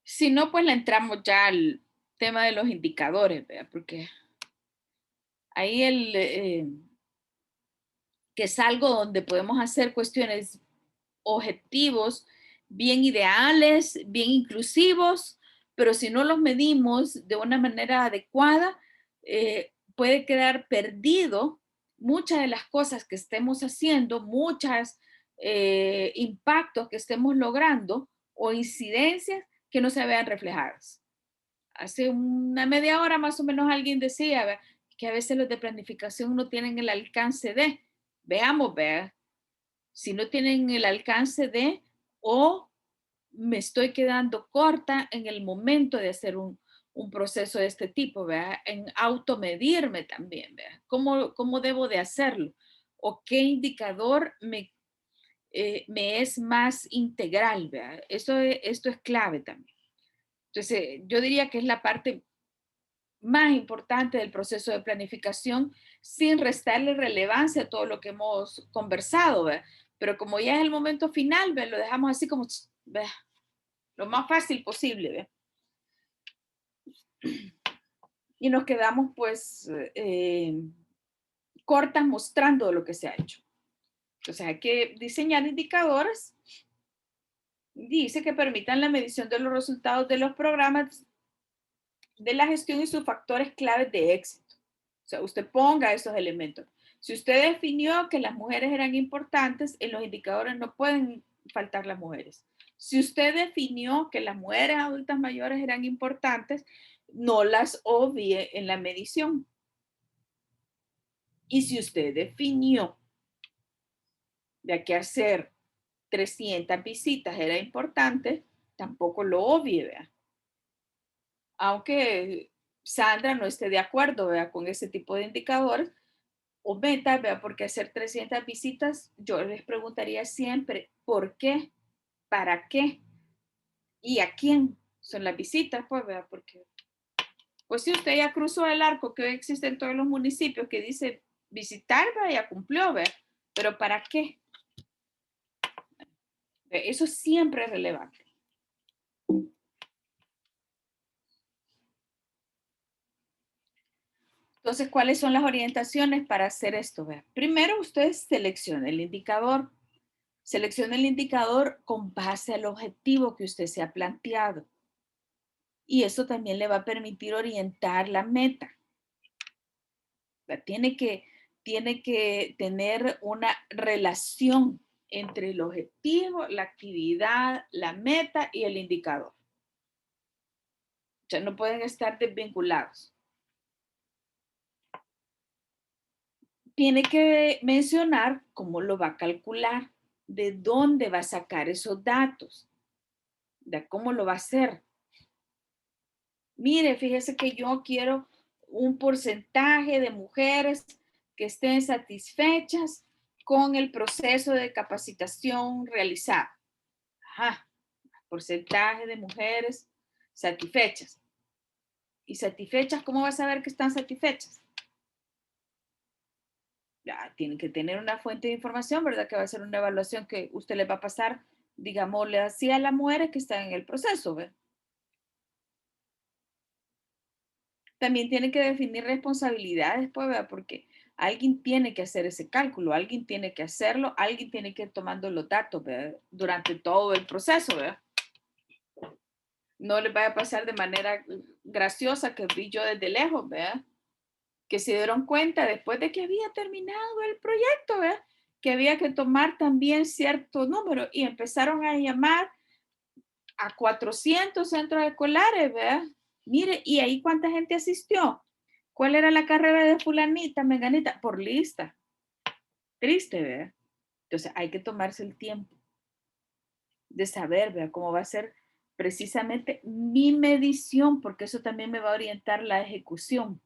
Si no, pues le entramos ya al tema de los indicadores, ¿verdad? Porque ahí que es algo donde podemos hacer cuestiones objetivos bien ideales, bien inclusivos, pero si no los medimos de una manera adecuada, puede quedar perdido muchas de las cosas que estemos haciendo, muchos impactos que estemos logrando o incidencias que no se vean reflejadas. Hace una media hora más o menos alguien decía que a veces los de planificación no tienen el alcance de, veamos, vea, si no tienen el alcance de, o me estoy quedando corta en el momento de hacer un proceso de este tipo, ¿verdad? En automedirme también, ¿verdad? ¿Cómo debo de hacerlo? ¿O qué indicador me es más integral, ¿verdad? Esto es clave también. Entonces, yo diría que es la parte más importante del proceso de planificación sin restarle relevancia a todo lo que hemos conversado, ¿verdad? Pero como ya es el momento final, ¿verdad? Lo dejamos así como ¿verdad? Lo más fácil posible, ¿verdad? Y nos quedamos pues cortas mostrando lo que se ha hecho. Entonces hay que diseñar indicadores, dice que permitan la medición de los resultados de los programas de la gestión y sus factores claves de éxito. O sea, usted ponga esos elementos. Si usted definió que las mujeres eran importantes, en los indicadores no pueden faltar las mujeres. Si usted definió que las mujeres adultas mayores eran importantes, no las obvie en la medición. Y si usted definió de que hacer 300 visitas era importante, tampoco lo obvie, ¿vea? Aunque Sandra no esté de acuerdo, ¿vea? Con ese tipo de indicadores o metas, ¿vea? Porque hacer 300 visitas, yo les preguntaría siempre, ¿por qué? ¿Para qué? ¿Y a quién son las visitas? Pues, ¿vea? Porque, pues si usted ya cruzó el arco que hoy existe en todos los municipios que dice visitar, ¿vea? Ya cumplió, ¿vea? Pero ¿para qué? Eso siempre es relevante. Entonces, ¿cuáles son las orientaciones para hacer esto? Vea, primero, usted selecciona el indicador. Selecciona el indicador con base al objetivo que usted se ha planteado. Y eso también le va a permitir orientar la meta. Tiene que tener una relación entre el objetivo, la actividad, la meta y el indicador. O sea, no pueden estar desvinculados. Tiene que mencionar cómo lo va a calcular, de dónde va a sacar esos datos, de cómo lo va a hacer. Mire, fíjese que yo quiero un porcentaje de mujeres que estén satisfechas con el proceso de capacitación realizado. Ajá, porcentaje de mujeres satisfechas. ¿Y satisfechas? ¿Cómo vas a saber que están satisfechas? Ya, tienen que tener una fuente de información, ¿verdad? Que va a ser una evaluación que usted le va a pasar, digámosle así, a las mujeres que están en el proceso, ¿verdad? También tiene que definir responsabilidades, pues, ¿verdad? Porque alguien tiene que hacer ese cálculo, alguien tiene que hacerlo, alguien tiene que ir tomando los datos, ¿verdad? Durante todo el proceso, ¿verdad? No les vaya a pasar de manera graciosa que vi yo desde lejos, ¿verdad? Que se dieron cuenta después de que había terminado el proyecto, ¿verdad? Que había que tomar también cierto número y empezaron a llamar a 400 centros escolares, ¿verdad? Mire, ¿y ahí cuánta gente asistió? ¿Cuál era la carrera de fulanita, menganita? Por lista. Triste, ¿verdad? Entonces hay que tomarse el tiempo de saber, ¿verdad? Cómo va a ser precisamente mi medición, porque eso también me va a orientar la ejecución.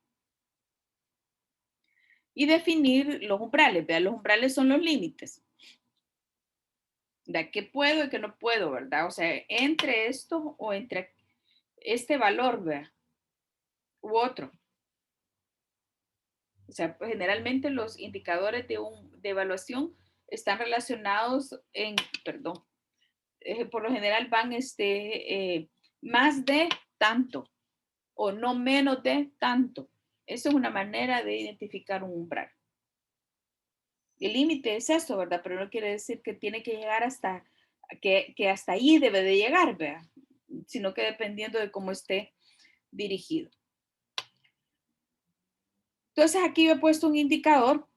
Y definir los umbrales, ¿verdad? Los umbrales son los límites. ¿De qué puedo y qué no puedo, verdad? O sea, entre esto o entre este valor, ¿verdad? U otro. O sea, pues, generalmente los indicadores de evaluación están relacionados en, perdón, por lo general van más de tanto o no menos de tanto. Eso es una manera de identificar un umbral. El límite es eso, ¿verdad? Pero no quiere decir que tiene que llegar hasta, que hasta ahí debe de llegar, ¿verdad? Sino que dependiendo de cómo esté dirigido. Entonces aquí yo he puesto un indicador,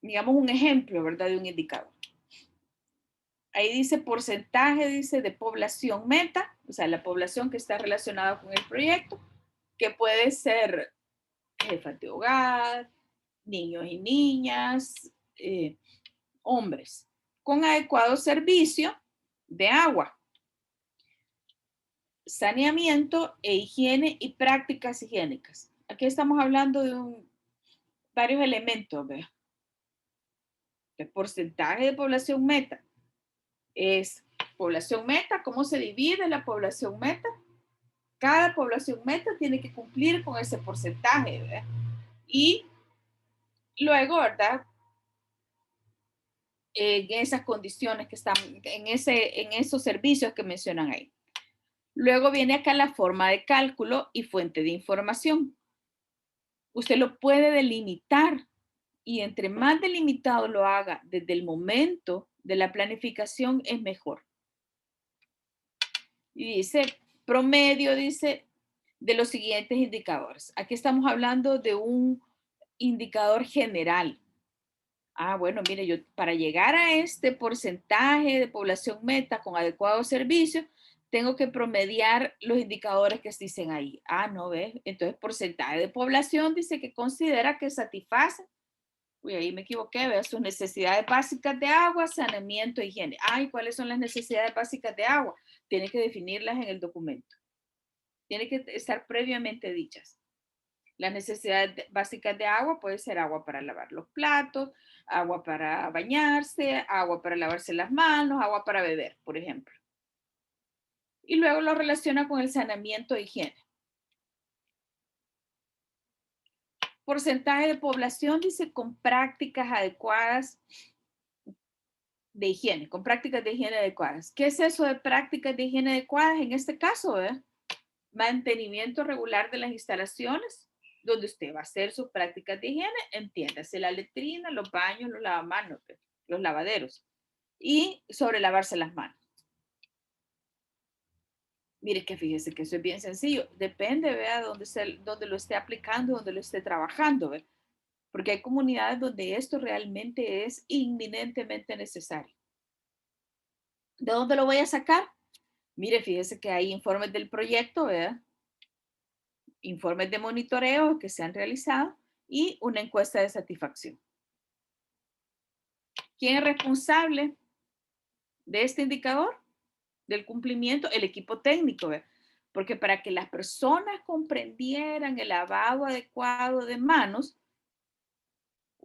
digamos un ejemplo, ¿verdad? De un indicador. Ahí dice porcentaje, dice de población meta, o sea, la población que está relacionada con el proyecto, que puede ser jefas de hogar, niños y niñas, hombres, con adecuado servicio de agua, saneamiento e higiene y prácticas higiénicas. Aquí estamos hablando de varios elementos, ¿verdad? El porcentaje de población meta es población meta, ¿cómo se divide la población meta? Cada población meta tiene que cumplir con ese porcentaje, ¿verdad? Y luego, ¿verdad? En esas condiciones que están, en esos servicios que mencionan ahí. Luego viene acá la forma de cálculo y fuente de información. Usted lo puede delimitar y entre más delimitado lo haga desde el momento de la planificación es mejor. Y dice, promedio, dice, de los siguientes indicadores. Aquí estamos hablando de un indicador general. Ah, bueno, mire, yo para llegar a este porcentaje de población meta con adecuado servicio, tengo que promediar los indicadores que se dicen ahí. Ah, no, ¿ves? Entonces, porcentaje de población dice que considera que satisface. Uy, ahí me equivoqué, ¿ves? Sus necesidades básicas de agua, saneamiento, higiene. Ay, ¿cuáles son las necesidades básicas de agua? Tiene que definirlas en el documento. Tiene que estar previamente dichas. Las necesidades básicas de agua puede ser agua para lavar los platos, agua para bañarse, agua para lavarse las manos, agua para beber, por ejemplo. Y luego lo relaciona con el saneamiento e higiene. Porcentaje de población, dice, con prácticas adecuadas de higiene, con prácticas de higiene adecuadas. ¿Qué es eso de prácticas de higiene adecuadas? En este caso, mantenimiento regular de las instalaciones, donde usted va a hacer sus prácticas de higiene, entiéndase la letrina, los baños, los lavamanos, los lavaderos, y sobre lavarse las manos. Mire que fíjese que eso es bien sencillo, depende, vea, dónde lo esté aplicando, dónde lo esté trabajando, ¿ve? Porque hay comunidades donde esto realmente es inminentemente necesario. ¿De dónde lo voy a sacar? Mire, fíjese que hay informes del proyecto, ¿verdad? Informes de monitoreo que se han realizado y una encuesta de satisfacción. ¿Quién es responsable de este indicador? Del cumplimiento, el equipo técnico, ¿verdad? Porque para que las personas comprendieran el lavado adecuado de manos,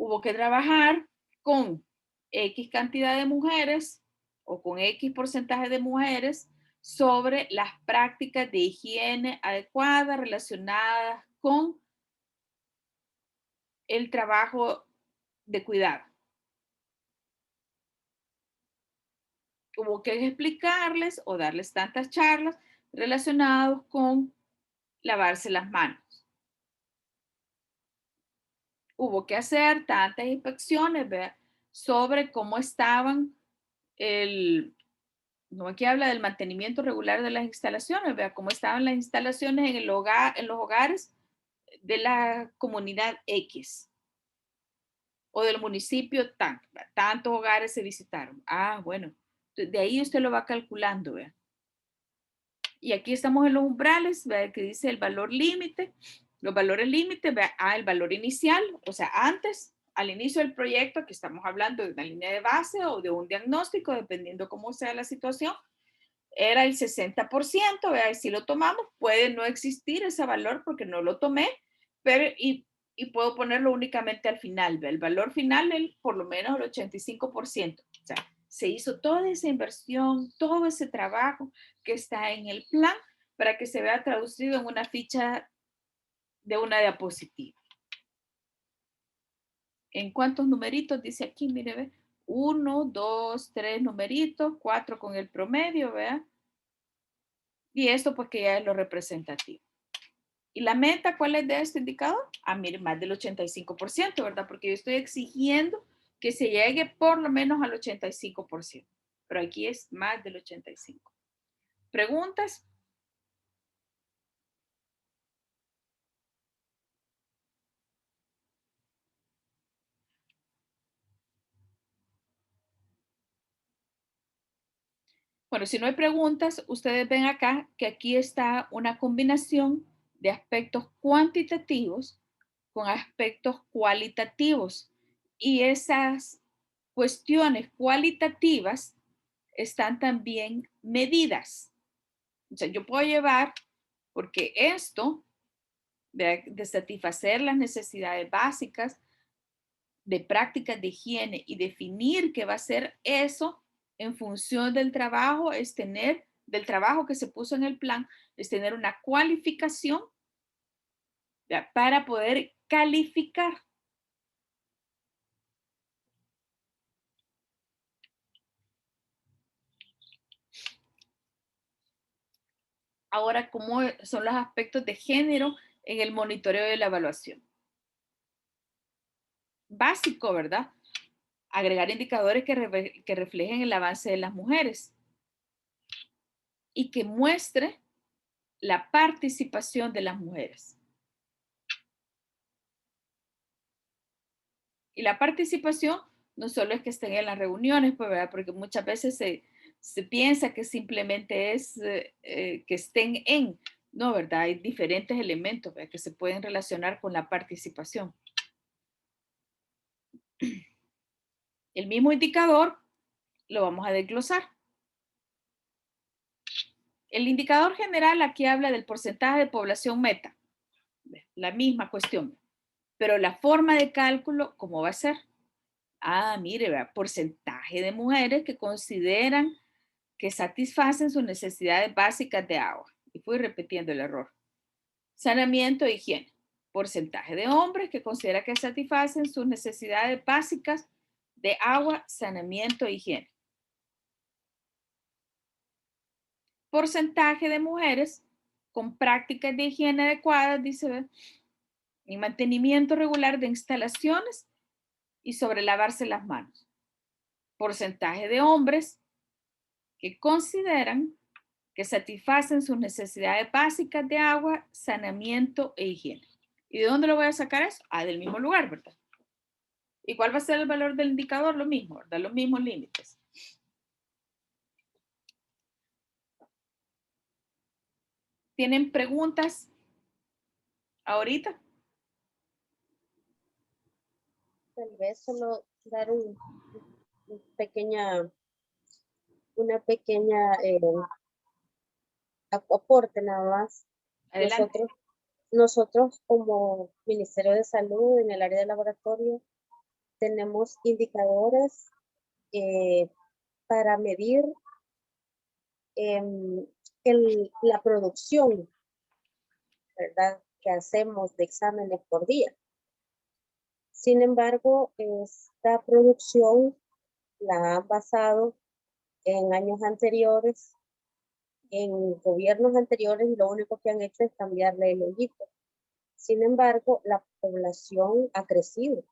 hubo que trabajar con X cantidad de mujeres o con X porcentaje de mujeres sobre las prácticas de higiene adecuadas relacionadas con el trabajo de cuidado. Hubo que explicarles o darles tantas charlas relacionadas con lavarse las manos. Hubo que hacer tantas inspecciones, ¿verdad?, sobre cómo estaban no, aquí habla del mantenimiento regular de las instalaciones, ¿verdad?, cómo estaban las instalaciones en los hogares de la comunidad X o del municipio tanto, ¿verdad? Tantos hogares se visitaron. Ah, bueno, de ahí usted lo va calculando, ¿verdad? Y aquí estamos en los umbrales, ¿verdad?, que dice el valor límite, los valores límite, el valor inicial, o sea, antes, al inicio del proyecto, aquí estamos hablando de una línea de base o de un diagnóstico, dependiendo cómo sea la situación, era el 60%, ¿verdad? Y si lo tomamos, puede no existir ese valor porque no lo tomé, pero y puedo ponerlo únicamente al final, ¿verdad? El valor final, por lo menos el 85%. O sea, se hizo toda esa inversión, todo ese trabajo que está en el plan para que se vea traducido en una ficha de una diapositiva. ¿En cuántos numeritos? Dice aquí, mire, ve. 1, 2, 3 numeritos, 4 con el promedio, ¿verdad? Y esto porque ya es lo representativo. ¿Y la meta cuál es de este indicador? Ah, mire, más del 85%, ¿verdad? Porque yo estoy exigiendo que se llegue por lo menos al 85%. Pero aquí es más del 85%. ¿Preguntas? Bueno, si no hay preguntas, ustedes ven acá que aquí está una combinación de aspectos cuantitativos con aspectos cualitativos. Y esas cuestiones cualitativas están también medidas. O sea, yo puedo llevar, porque esto de satisfacer las necesidades básicas, de prácticas de higiene y definir qué va a ser eso en función del trabajo, es tener, del trabajo que se puso en el plan, es tener una cualificación, ¿ya?, para poder calificar. Ahora, ¿cómo son los aspectos de género en el monitoreo de la evaluación? Básico, ¿verdad? Agregar indicadores que reflejen el avance de las mujeres y que muestre la participación de las mujeres. Y la participación no solo es que estén en las reuniones, pues, ¿verdad?, porque muchas veces se piensa que simplemente es que estén en, no, ¿verdad? Hay diferentes elementos, ¿verdad?, que se pueden relacionar con la participación. El mismo indicador lo vamos a desglosar. El indicador general aquí habla del porcentaje de población meta, la misma cuestión, pero la forma de cálculo, ¿cómo va a ser? Ah, mire, ¿verdad?, porcentaje de mujeres que consideran que satisfacen sus necesidades básicas de agua. Y fui repitiendo el error. Saneamiento e higiene. Porcentaje de hombres que consideran que satisfacen sus necesidades básicas de agua, saneamiento e higiene. Porcentaje de mujeres con prácticas de higiene adecuadas, dice, y mantenimiento regular de instalaciones y sobre lavarse las manos. Porcentaje de hombres que consideran que satisfacen sus necesidades básicas de agua, saneamiento e higiene. ¿Y de dónde lo voy a sacar eso? Ah, del mismo lugar, ¿verdad? ¿Y cuál va a ser el valor del indicador? Lo mismo, ¿verdad? Los mismos límites. ¿Tienen preguntas ahorita? Tal vez solo dar una pequeña aporte nada más. Adelante. Nosotros como Ministerio de Salud en el área de laboratorio tenemos indicadores para medir la producción, ¿verdad?, que hacemos de exámenes por día. Sin embargo, esta producción la han basado en años anteriores, en gobiernos anteriores, y lo único que han hecho es cambiarle el loguito. Sin embargo, la población ha crecido.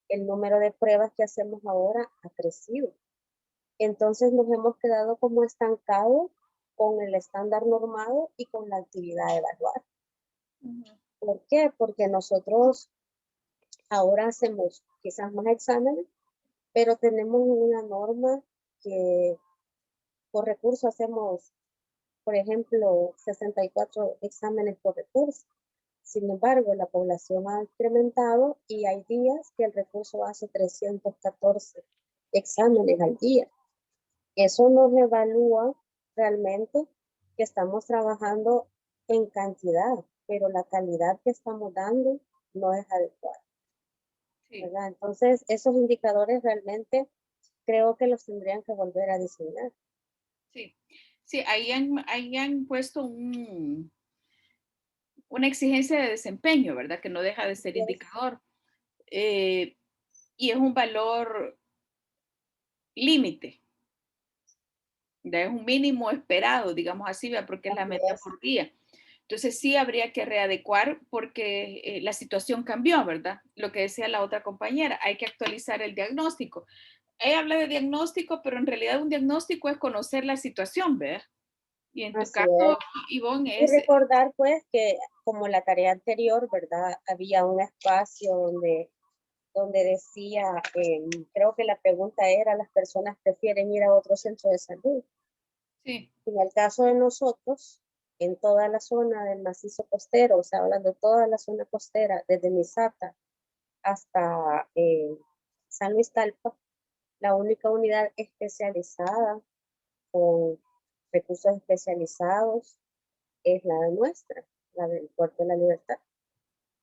El número de pruebas que hacemos ahora ha crecido. Entonces nos hemos quedado como estancados con el estándar normado y con la actividad a evaluar. ¿Por qué? Porque nosotros ahora hacemos quizás más exámenes, pero tenemos una norma que por recurso hacemos, por ejemplo, 64 exámenes por recurso. Sin embargo, la población ha incrementado y hay días que el recurso hace 314 exámenes al día. Eso nos evalúa realmente que estamos trabajando en cantidad, pero la calidad que estamos dando no es adecuada. Sí. ¿Verdad? Entonces, esos indicadores realmente creo que los tendrían que volver a diseñar. Sí, sí, ahí han puesto una exigencia de desempeño, ¿verdad? Que no deja de ser indicador. Y es un valor límite. Es un mínimo esperado, digamos así, porque es la meta por día. Entonces sí habría que readecuar porque la situación cambió, ¿verdad? Lo que decía la otra compañera, hay que actualizar el diagnóstico. Ella habla de diagnóstico, pero en realidad un diagnóstico es conocer la situación, ¿verdad? Y en tu Así caso, es. Ivonne, Y recordar pues que como la tarea anterior, ¿verdad? Había un espacio donde decía, creo que la pregunta era, ¿las personas prefieren ir a otro centro de salud? Sí. En el caso de nosotros, en toda la zona del macizo costero, o sea, hablando de toda la zona costera, desde Misata hasta San Luis Talpa, la única unidad especializada con recursos especializados es la de nuestra, la del Puerto de la Libertad.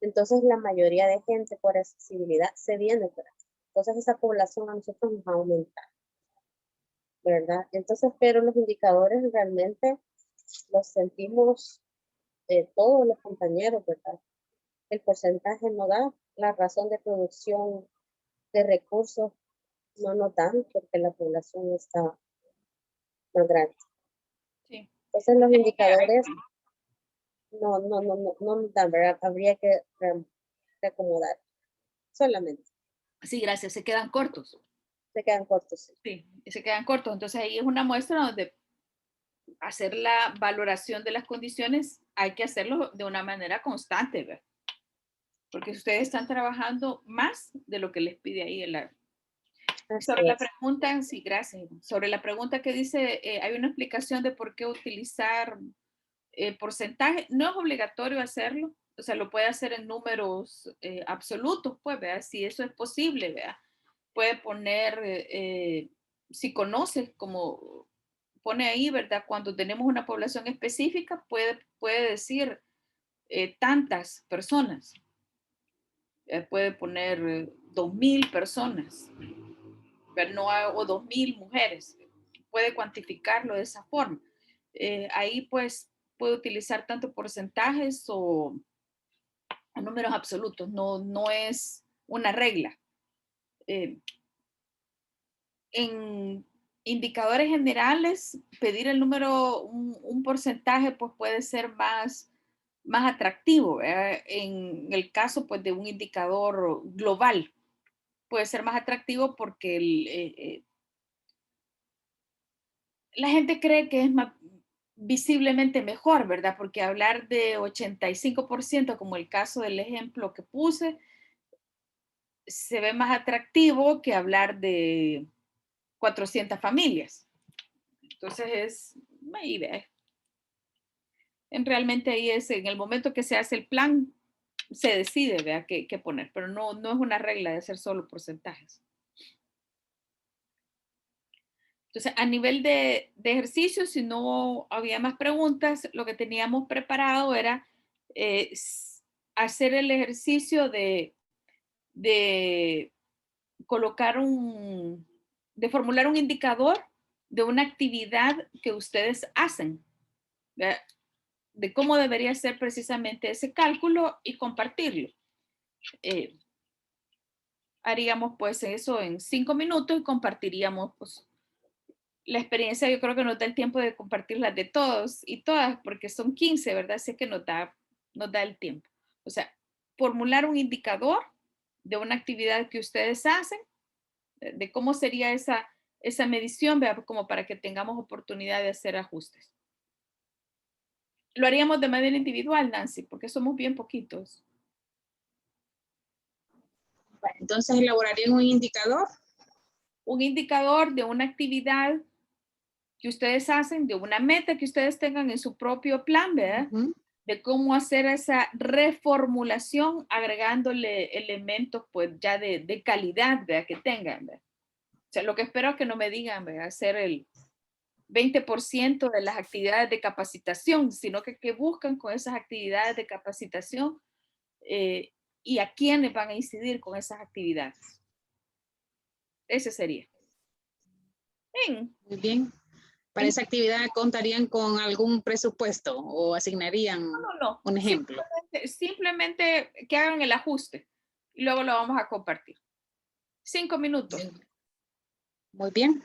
Entonces, la mayoría de gente por accesibilidad se viene por aquí. Entonces, esa población a nosotros nos va a aumentar, ¿verdad? Entonces, pero los indicadores realmente los sentimos todos los compañeros, ¿verdad? El porcentaje no da, la razón de producción de recursos no nos dan porque la población está más grande. Sí. Entonces, los indicadores no nos dan, ¿verdad? Habría que reacomodar solamente. Sí, gracias, se quedan cortos. Se quedan cortos. Sí, se quedan cortos. Entonces ahí es una muestra donde hacer la valoración de las condiciones hay que hacerlo de una manera constante, ¿verdad? Porque ustedes están trabajando más de lo que les pide ahí el sobre la pregunta, sí, gracias. Sobre la pregunta que dice, hay una explicación de por qué utilizar porcentaje. No es obligatorio hacerlo, o sea, lo puede hacer en números absolutos, pues, vea, si eso es posible, vea. Puede poner, si conoce, como pone ahí, ¿verdad? Cuando tenemos una población específica, puede decir tantas personas. Puede poner 2,000 personas, pero no, o 2,000 mujeres. Puede cuantificarlo de esa forma. Ahí pues puede utilizar tanto porcentajes o números absolutos. No es una regla. En indicadores generales, pedir el número, un porcentaje, pues puede ser más atractivo. En el caso pues de un indicador global, puede ser más atractivo porque la gente cree que es más visiblemente mejor, ¿verdad? Porque hablar de 85%, como el caso del ejemplo que puse, se ve más atractivo que hablar de 400 familias. Entonces es, ahí ve. Realmente ahí es, en el momento que se hace el plan, se decide, vea, qué poner, pero no es una regla de hacer solo porcentajes. Entonces, a nivel de ejercicio, si no había más preguntas, lo que teníamos preparado era hacer el ejercicio de colocar de formular un indicador de una actividad que ustedes hacen, ¿verdad? De cómo debería ser precisamente ese cálculo y compartirlo. Haríamos pues eso en 5 minutos y compartiríamos pues la experiencia. Yo creo que nos da el tiempo de compartirlas de todos y todas, porque son 15, ¿verdad? Así que nos da el tiempo. O sea, formular un indicador de una actividad que ustedes hacen, de cómo sería esa medición, ¿verdad? Como para que tengamos oportunidad de hacer ajustes. Lo haríamos de manera individual, Nancy, porque somos bien poquitos. Entonces, elaborarían un indicador. Un indicador de una actividad que ustedes hacen, de una meta que ustedes tengan en su propio plan, ¿verdad? De cómo hacer esa reformulación agregándole elementos pues ya de calidad, ¿verdad? Que tengan, ¿verdad? O sea, lo que espero es que no me digan, ¿verdad? Hacer el 20% de las actividades de capacitación, sino que buscan con esas actividades de capacitación y a quiénes van a incidir con esas actividades. Ese sería. Bien. Muy bien. ¿Para esa actividad contarían con algún presupuesto o asignarían No. un ejemplo? Simplemente que hagan el ajuste y luego lo vamos a compartir. 5 minutos. Muy bien.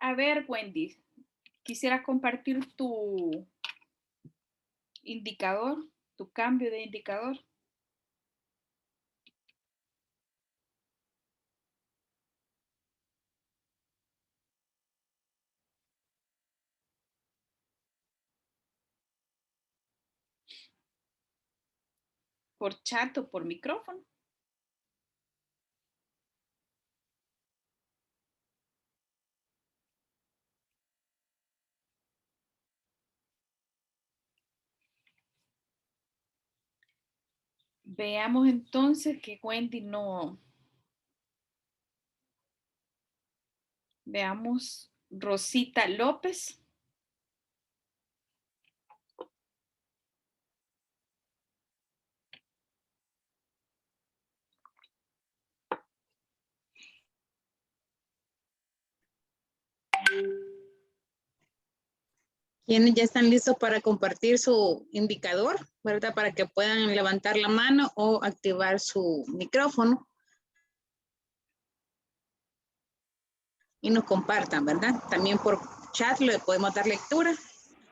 A ver, Wendy, quisiera compartir tu indicador, tu cambio de indicador. Por chat o por micrófono. Veamos entonces que Wendy no. Veamos Rosita López. ¿Quiénes ya están listos para compartir su indicador, verdad? Para que puedan levantar la mano o activar su micrófono y nos compartan, ¿verdad? También por chat le podemos dar lectura.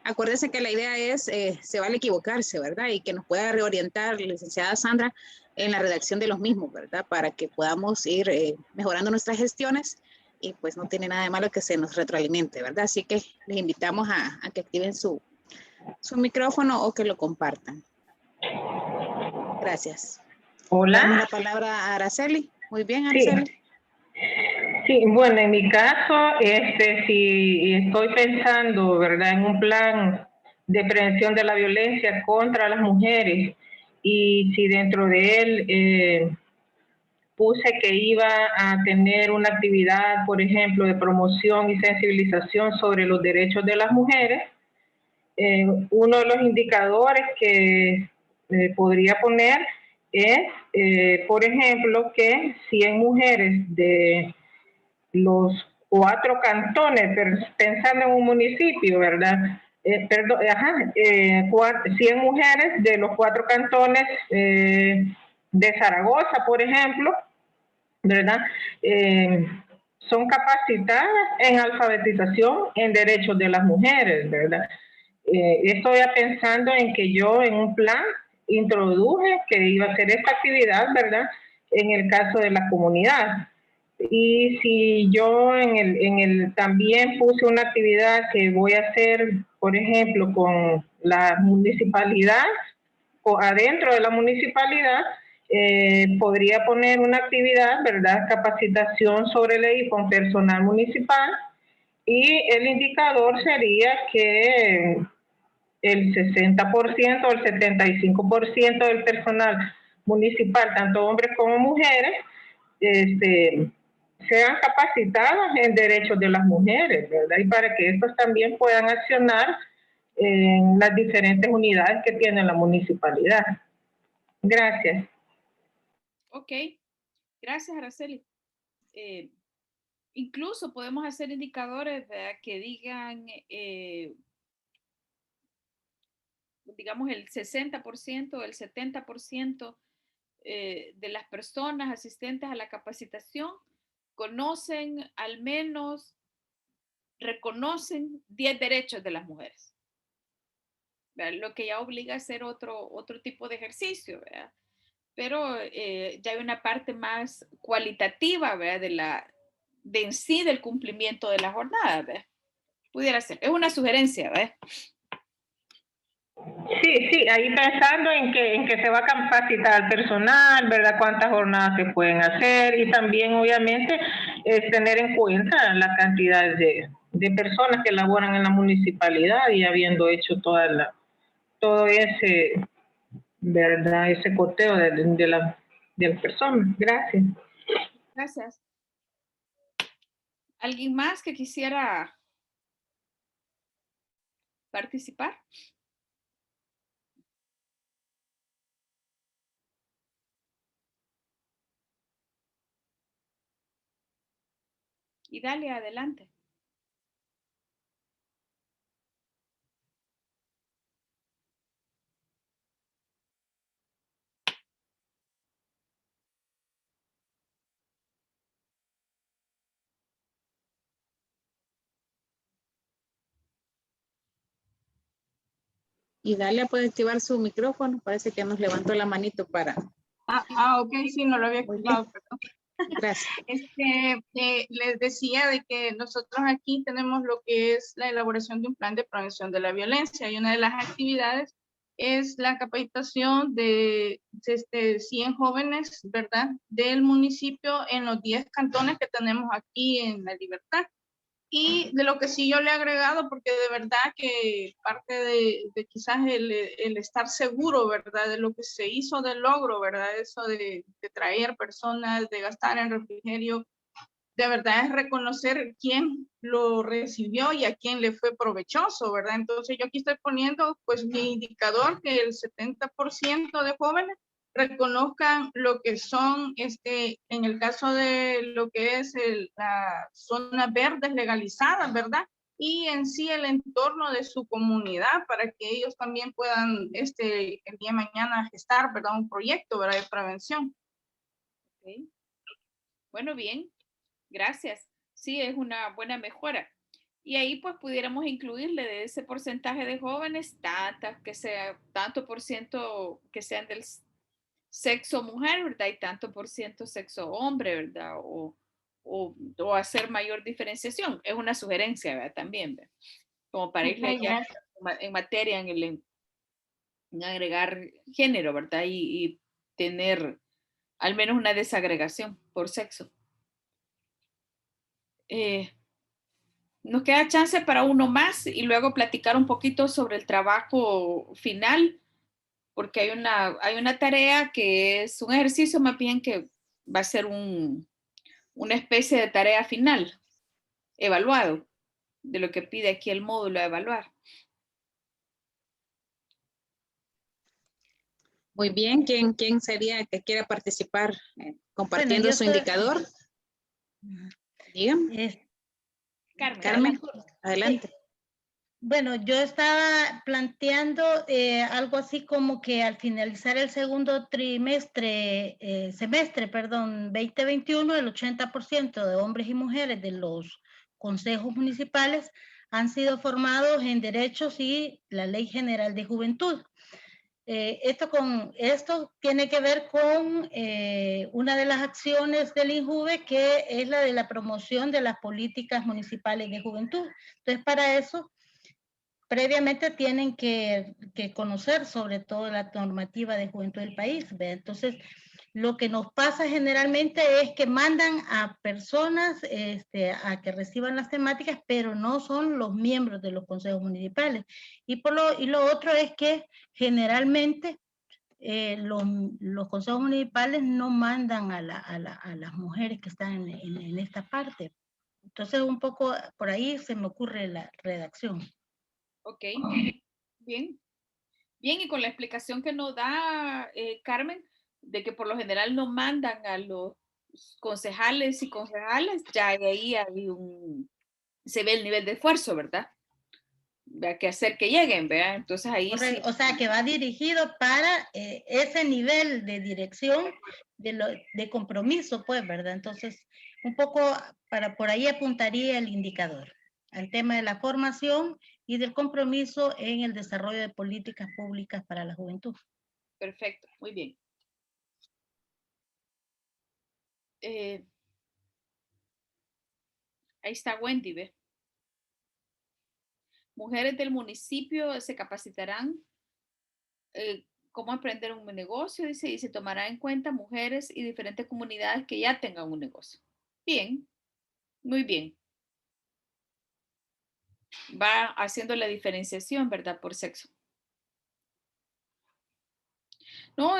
Acuérdense que la idea es, se vale equivocarse, ¿verdad? Y que nos pueda reorientar, licenciada Sandra, en la redacción de los mismos, ¿verdad? Para que podamos ir mejorando nuestras gestiones y pues no tiene nada de malo que se nos retroalimente, ¿verdad? Así que les invitamos a que activen su micrófono o que lo compartan. Gracias. Hola. Damos la palabra a Araceli. Muy bien, Araceli. Sí. Sí, bueno, en mi caso, si estoy pensando, ¿verdad?, en un plan de prevención de la violencia contra las mujeres y si dentro de él puse que iba a tener una actividad, por ejemplo, de promoción y sensibilización sobre los derechos de las mujeres, uno de los indicadores que podría poner es, por ejemplo, que 100 mujeres de los 4 cantones, pensando en un municipio, ¿verdad? 100 mujeres de los 4 cantones de Zaragoza, por ejemplo, ¿verdad? Son capacitadas en alfabetización en derechos de las mujeres, ¿verdad? Estoy pensando en que yo en un plan introduje que iba a hacer esta actividad, ¿verdad?, en el caso de la comunidad. Y si yo también puse una actividad que voy a hacer, por ejemplo, con la municipalidad, o adentro de la municipalidad, podría poner una actividad, ¿verdad?, capacitación sobre ley con personal municipal, y el indicador sería que el 60% o el 75% del personal municipal, tanto hombres como mujeres, sean capacitados en derechos de las mujeres, ¿verdad? Y para que estos también puedan accionar en las diferentes unidades que tiene la municipalidad. Gracias. Ok, gracias, Araceli. Incluso podemos hacer indicadores, ¿verdad?, que digan, digamos, el 60%, el 70% de las personas asistentes a la capacitación conocen, al menos reconocen 10 derechos de las mujeres, ¿verdad? Lo que ya obliga a hacer otro tipo de ejercicio, ¿verdad? Pero ya hay una parte más cualitativa, ¿verdad?, de en sí del cumplimiento de la jornada, ¿verdad? Pudiera ser. Es una sugerencia, ¿verdad? Sí, ahí pensando en que se va a capacitar al personal, ¿verdad?, cuántas jornadas se pueden hacer, y también obviamente es tener en cuenta la cantidad de personas que laboran en la municipalidad, y habiendo hecho todo ese, ¿verdad?, ese coteo de las personas. Gracias. Gracias. ¿Alguien más que quisiera participar? Y dale adelante. Y Dalia puede activar su micrófono. Parece que nos levantó la manito para... Ok, sí, no lo había Muy activado, perdón. Gracias. Les decía de que nosotros aquí tenemos lo que es la elaboración de un plan de prevención de la violencia y una de las actividades es la capacitación de 100 jóvenes, ¿verdad? Del municipio en los 10 cantones que tenemos aquí en La Libertad. Y de lo que sí yo le he agregado, porque de verdad que parte de quizás el estar seguro, ¿verdad? De lo que se hizo del logro, ¿verdad? Eso de traer personas, de gastar en refrigerio, de verdad es reconocer quién lo recibió y a quién le fue provechoso, ¿verdad? Entonces yo aquí estoy poniendo pues mi indicador que el 70% de jóvenes reconozcan lo que son, en el caso de lo que es la zona verdes legalizadas, ¿verdad? Y en sí el entorno de su comunidad para que ellos también puedan el día de mañana gestar, ¿verdad? Un proyecto, ¿verdad? De prevención. Okay. Bueno, bien, gracias. Sí, es una buena mejora. Y ahí pues pudiéramos incluirle de ese porcentaje de jóvenes, tanto por ciento que sean del sexo mujer, ¿verdad? Y tanto por ciento sexo hombre, ¿verdad? O hacer mayor diferenciación. Es una sugerencia, ¿verdad? También, ¿verdad? Como para irle ya en materia en agregar género, ¿verdad? Y tener al menos una desagregación por sexo. Nos queda chance para uno más y luego platicar un poquito sobre el trabajo final, porque hay una tarea que es un ejercicio más bien que va a ser una especie de tarea final, evaluado, de lo que pide aquí el módulo a evaluar. Muy bien. ¿Quién sería que quiera participar compartiendo Bueno, su indicador? Dígame. Carmen, adelante. Sí. Bueno, yo estaba planteando algo así como que al finalizar el segundo semestre, 2021, el 80% de hombres y mujeres de los consejos municipales han sido formados en derechos y la Ley General de Juventud. Esto tiene que ver con una de las acciones del INJUVE, que es la de la promoción de las políticas municipales de juventud. Entonces, para eso, previamente tienen que conocer sobre todo la normativa de juventud del país, ¿ve? Entonces, lo que nos pasa generalmente es que mandan a personas a que reciban las temáticas, pero no son los miembros de los consejos municipales. Y lo otro es que generalmente los consejos municipales no mandan a las mujeres que están en esta parte. Entonces, un poco por ahí se me ocurre la redacción. Ok, bien. Bien, y con la explicación que nos da Carmen, de que por lo general no mandan a los concejales y concejales, ya ahí se ve el nivel de esfuerzo, ¿verdad? Que hacer que lleguen, ¿verdad? Entonces ahí sí. O sea, que va dirigido para ese nivel de dirección, de compromiso, pues, ¿verdad? Entonces, un poco por ahí apuntaría el indicador, al tema de la formación y del compromiso en el desarrollo de políticas públicas para la juventud. Perfecto, muy bien. Ahí está Wendy, ¿ve? Mujeres del municipio se capacitarán cómo emprender un negocio, dice, y se tomará en cuenta mujeres y diferentes comunidades que ya tengan un negocio. Bien, muy bien. Va haciendo la diferenciación, ¿verdad? Por sexo. No,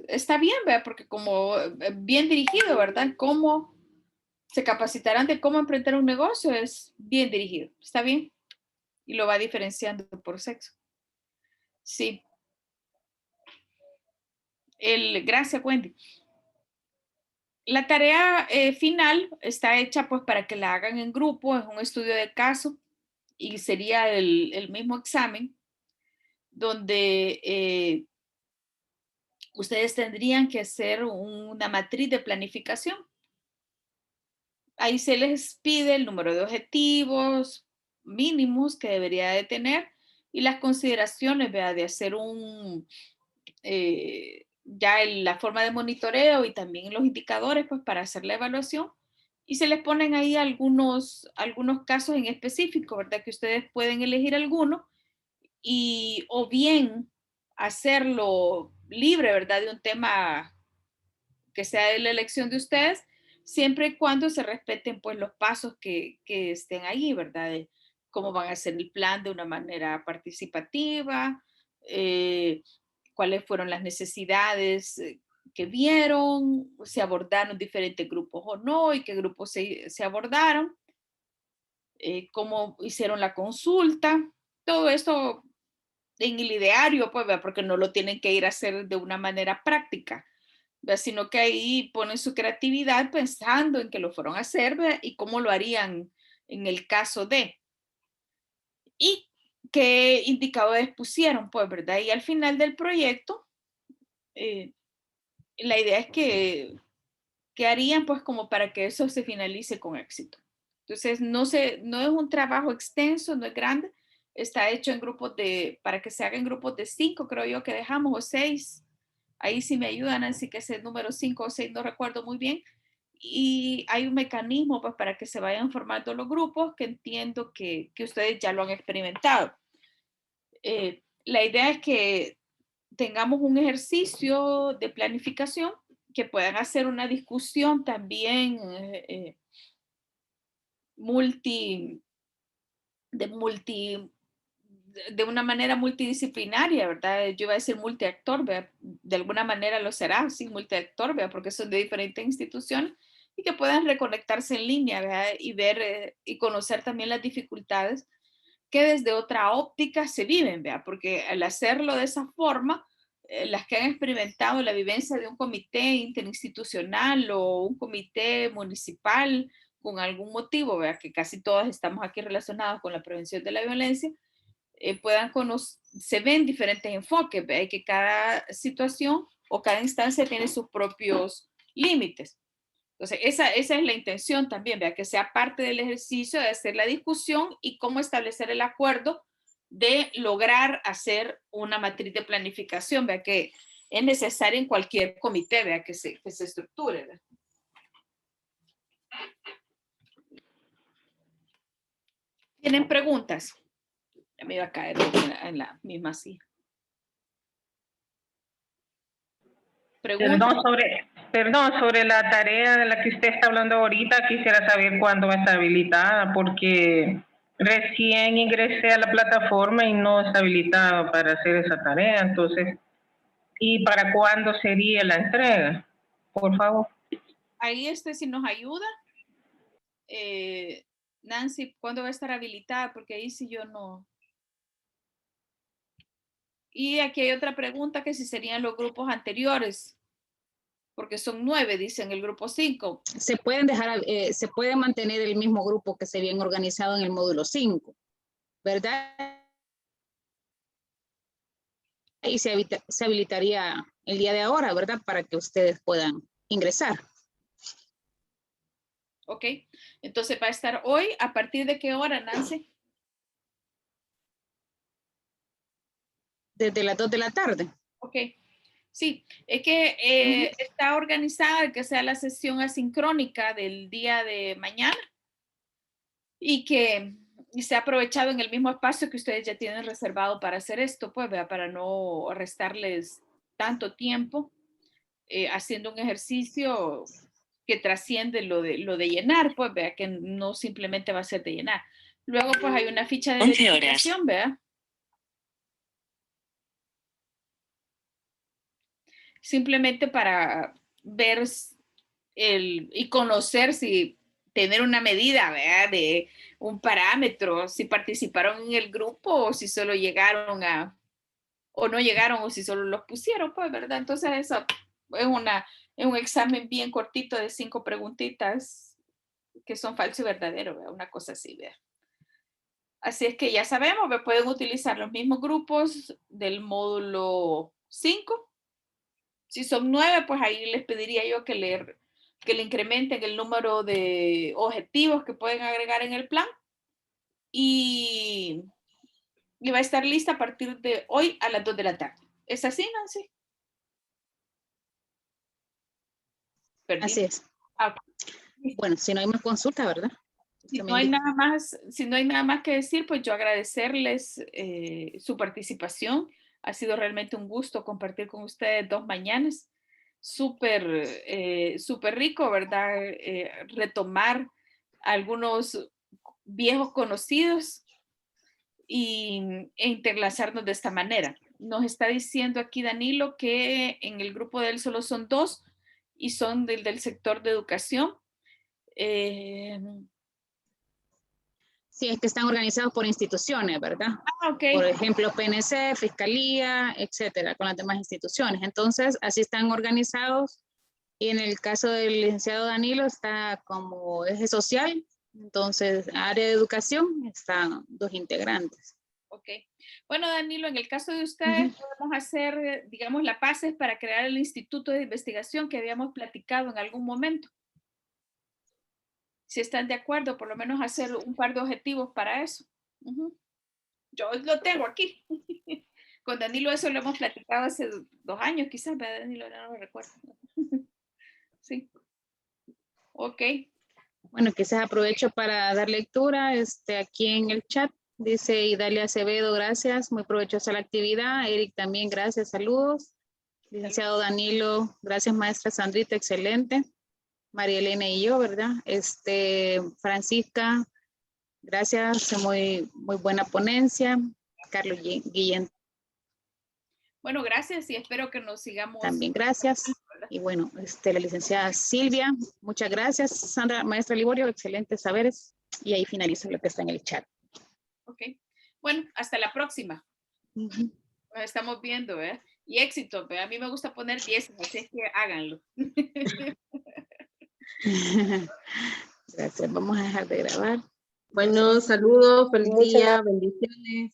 está bien, ¿verdad? Porque como bien dirigido, ¿verdad? Cómo se capacitarán de cómo emprender un negocio es bien dirigido. Está bien. Y lo va diferenciando por sexo. Sí. Gracias, Wendy. La tarea final está hecha pues para que la hagan en grupo, es un estudio de caso y sería el mismo examen donde ustedes tendrían que hacer una matriz de planificación. Ahí se les pide el número de objetivos mínimos que debería de tener y las consideraciones, ¿verdad? De hacer ya la forma de monitoreo y también los indicadores, pues para hacer la evaluación. Y se les ponen ahí algunos casos en específico, ¿verdad? Que ustedes pueden elegir alguno y o bien hacerlo libre, ¿verdad? De un tema que sea de la elección de ustedes, siempre y cuando se respeten pues los pasos que estén ahí, ¿verdad? De cómo van a hacer el plan de una manera participativa, cuáles fueron las necesidades que vieron, si abordaron diferentes grupos o no, y qué grupos se abordaron, cómo hicieron la consulta, todo esto en el ideario, pues, porque no lo tienen que ir a hacer de una manera práctica, sino que ahí ponen su creatividad pensando en que lo fueron a hacer, ¿verdad? Y cómo lo harían en el caso de. Y qué indicadores pusieron, pues, ¿verdad? Y al final del proyecto, la idea es que harían, pues, como para que eso se finalice con éxito. Entonces, no es un trabajo extenso, no es grande, está hecho en grupos para que se haga en grupos de 5, creo yo que dejamos, o 6. Ahí sí me ayudan, así que ese número 5 o 6 no recuerdo muy bien. Y hay un mecanismo pues para que se vayan formando los grupos que entiendo que ustedes ya lo han experimentado. La idea es que tengamos un ejercicio de planificación, que puedan hacer una discusión también de una manera multidisciplinaria, ¿verdad? Yo iba a decir multiactor, ¿verdad? De alguna manera lo será, sí, multiactor, ¿verdad? Porque son de diferentes instituciones y que puedan reconectarse en línea, ¿verdad? Y ver y conocer también las dificultades que desde otra óptica se viven, ¿verdad? Porque al hacerlo de esa forma, las que han experimentado la vivencia de un comité interinstitucional o un comité municipal con algún motivo, ¿verdad? Que casi todas estamos aquí relacionados con la prevención de la violencia, se ven diferentes enfoques, ¿verdad? Y que cada situación o cada instancia tiene sus propios límites. Entonces, esa es la intención también, ¿verdad? Que sea parte del ejercicio de hacer la discusión y cómo establecer el acuerdo de lograr hacer una matriz de planificación, ¿verdad? Que es necesaria en cualquier comité, ¿verdad? Que se estructure, ¿verdad? ¿Tienen preguntas? Ya me iba a caer en la misma silla. Perdón, sobre la tarea de la que usted está hablando ahorita, quisiera saber cuándo va a estar habilitada, porque recién ingresé a la plataforma y no está habilitada para hacer esa tarea. Entonces, ¿y para cuándo sería la entrega? Por favor. Ahí si nos ayuda. Nancy, ¿cuándo va a estar habilitada? Porque ahí sí yo no. Y aquí hay otra pregunta, que si serían los grupos anteriores, porque son 9, dicen el grupo 5. Se puede mantener el mismo grupo que se habían organizado en el módulo 5, ¿verdad? Y se habilitaría el día de ahora, ¿verdad? Para que ustedes puedan ingresar. Ok, entonces va a estar hoy, ¿a partir de qué hora, Nancy? Desde las 2 de la tarde. Ok, sí, es que está organizada que sea la sesión asincrónica del día de mañana y que se ha aprovechado en el mismo espacio que ustedes ya tienen reservado para hacer esto, pues, ¿verdad? Para no restarles tanto tiempo haciendo un ejercicio que trasciende lo de llenar, pues, vea, que no simplemente va a ser de llenar. Luego, pues, hay una ficha de verificación, vea. Simplemente para ver y conocer si tener una medida, ¿verdad? De un parámetro, si participaron en el grupo o si solo llegaron o no llegaron o si solo los pusieron, pues, ¿verdad? Entonces eso es un examen bien cortito de 5 preguntitas que son falso y verdadero, ¿verdad? Una cosa así, ¿verdad? Así es que ya sabemos, ¿verdad? Pueden utilizar los mismos grupos del módulo 5. Si son 9, pues ahí les pediría yo que le incrementen el número de objetivos que pueden agregar en el plan. Y y va a estar lista a partir de hoy a las 2 de la tarde. ¿Es así, Nancy? Así es. Ah, bueno, si no hay más consulta, ¿verdad? si no hay nada más que decir, pues yo agradecerles su participación. Ha sido realmente un gusto compartir con ustedes 2 mañanas. Súper rico, ¿verdad? Retomar algunos viejos conocidos e interlazarnos de esta manera. Nos está diciendo aquí Danilo que en el grupo de él solo son 2 y son del sector de educación. Sí, es que están organizados por instituciones, ¿verdad? Okay. Por ejemplo, PNC, Fiscalía, etcétera, con las demás instituciones. Entonces, así están organizados. Y en el caso del licenciado Danilo está como eje social. Entonces, área de educación están 2 integrantes. Ok. Bueno, Danilo, en el caso de ustedes, podemos hacer, digamos, la PACES para crear el instituto de investigación que habíamos platicado en algún momento. Si están de acuerdo, por lo menos hacer un par de objetivos para eso. Yo lo tengo aquí. Con Danilo eso lo hemos platicado hace 2 años, quizás, pero Danilo no lo recuerdo. Sí. Ok. Bueno, quizás aprovecho para dar lectura aquí en el chat. Dice Idalia Acevedo, gracias, muy provechosa la actividad. Eric también, gracias, saludos. Licenciado Danilo, gracias maestra Sandrita, excelente. María Elena y yo, ¿verdad? Francisca, gracias, muy buena ponencia. Carlos Guillén. Bueno, gracias y espero que nos sigamos. También gracias. Y bueno, la licenciada Silvia, muchas gracias. Sandra, maestra Liborio, excelentes saberes. Y ahí finaliza lo que está en el chat. Ok. Bueno, hasta la próxima. Nos estamos viendo, ¿eh? Y éxito, ¿eh? A mí me gusta poner 10, así es que háganlo. Gracias. Vamos a dejar de grabar. Bueno, saludos, feliz día, bendiciones.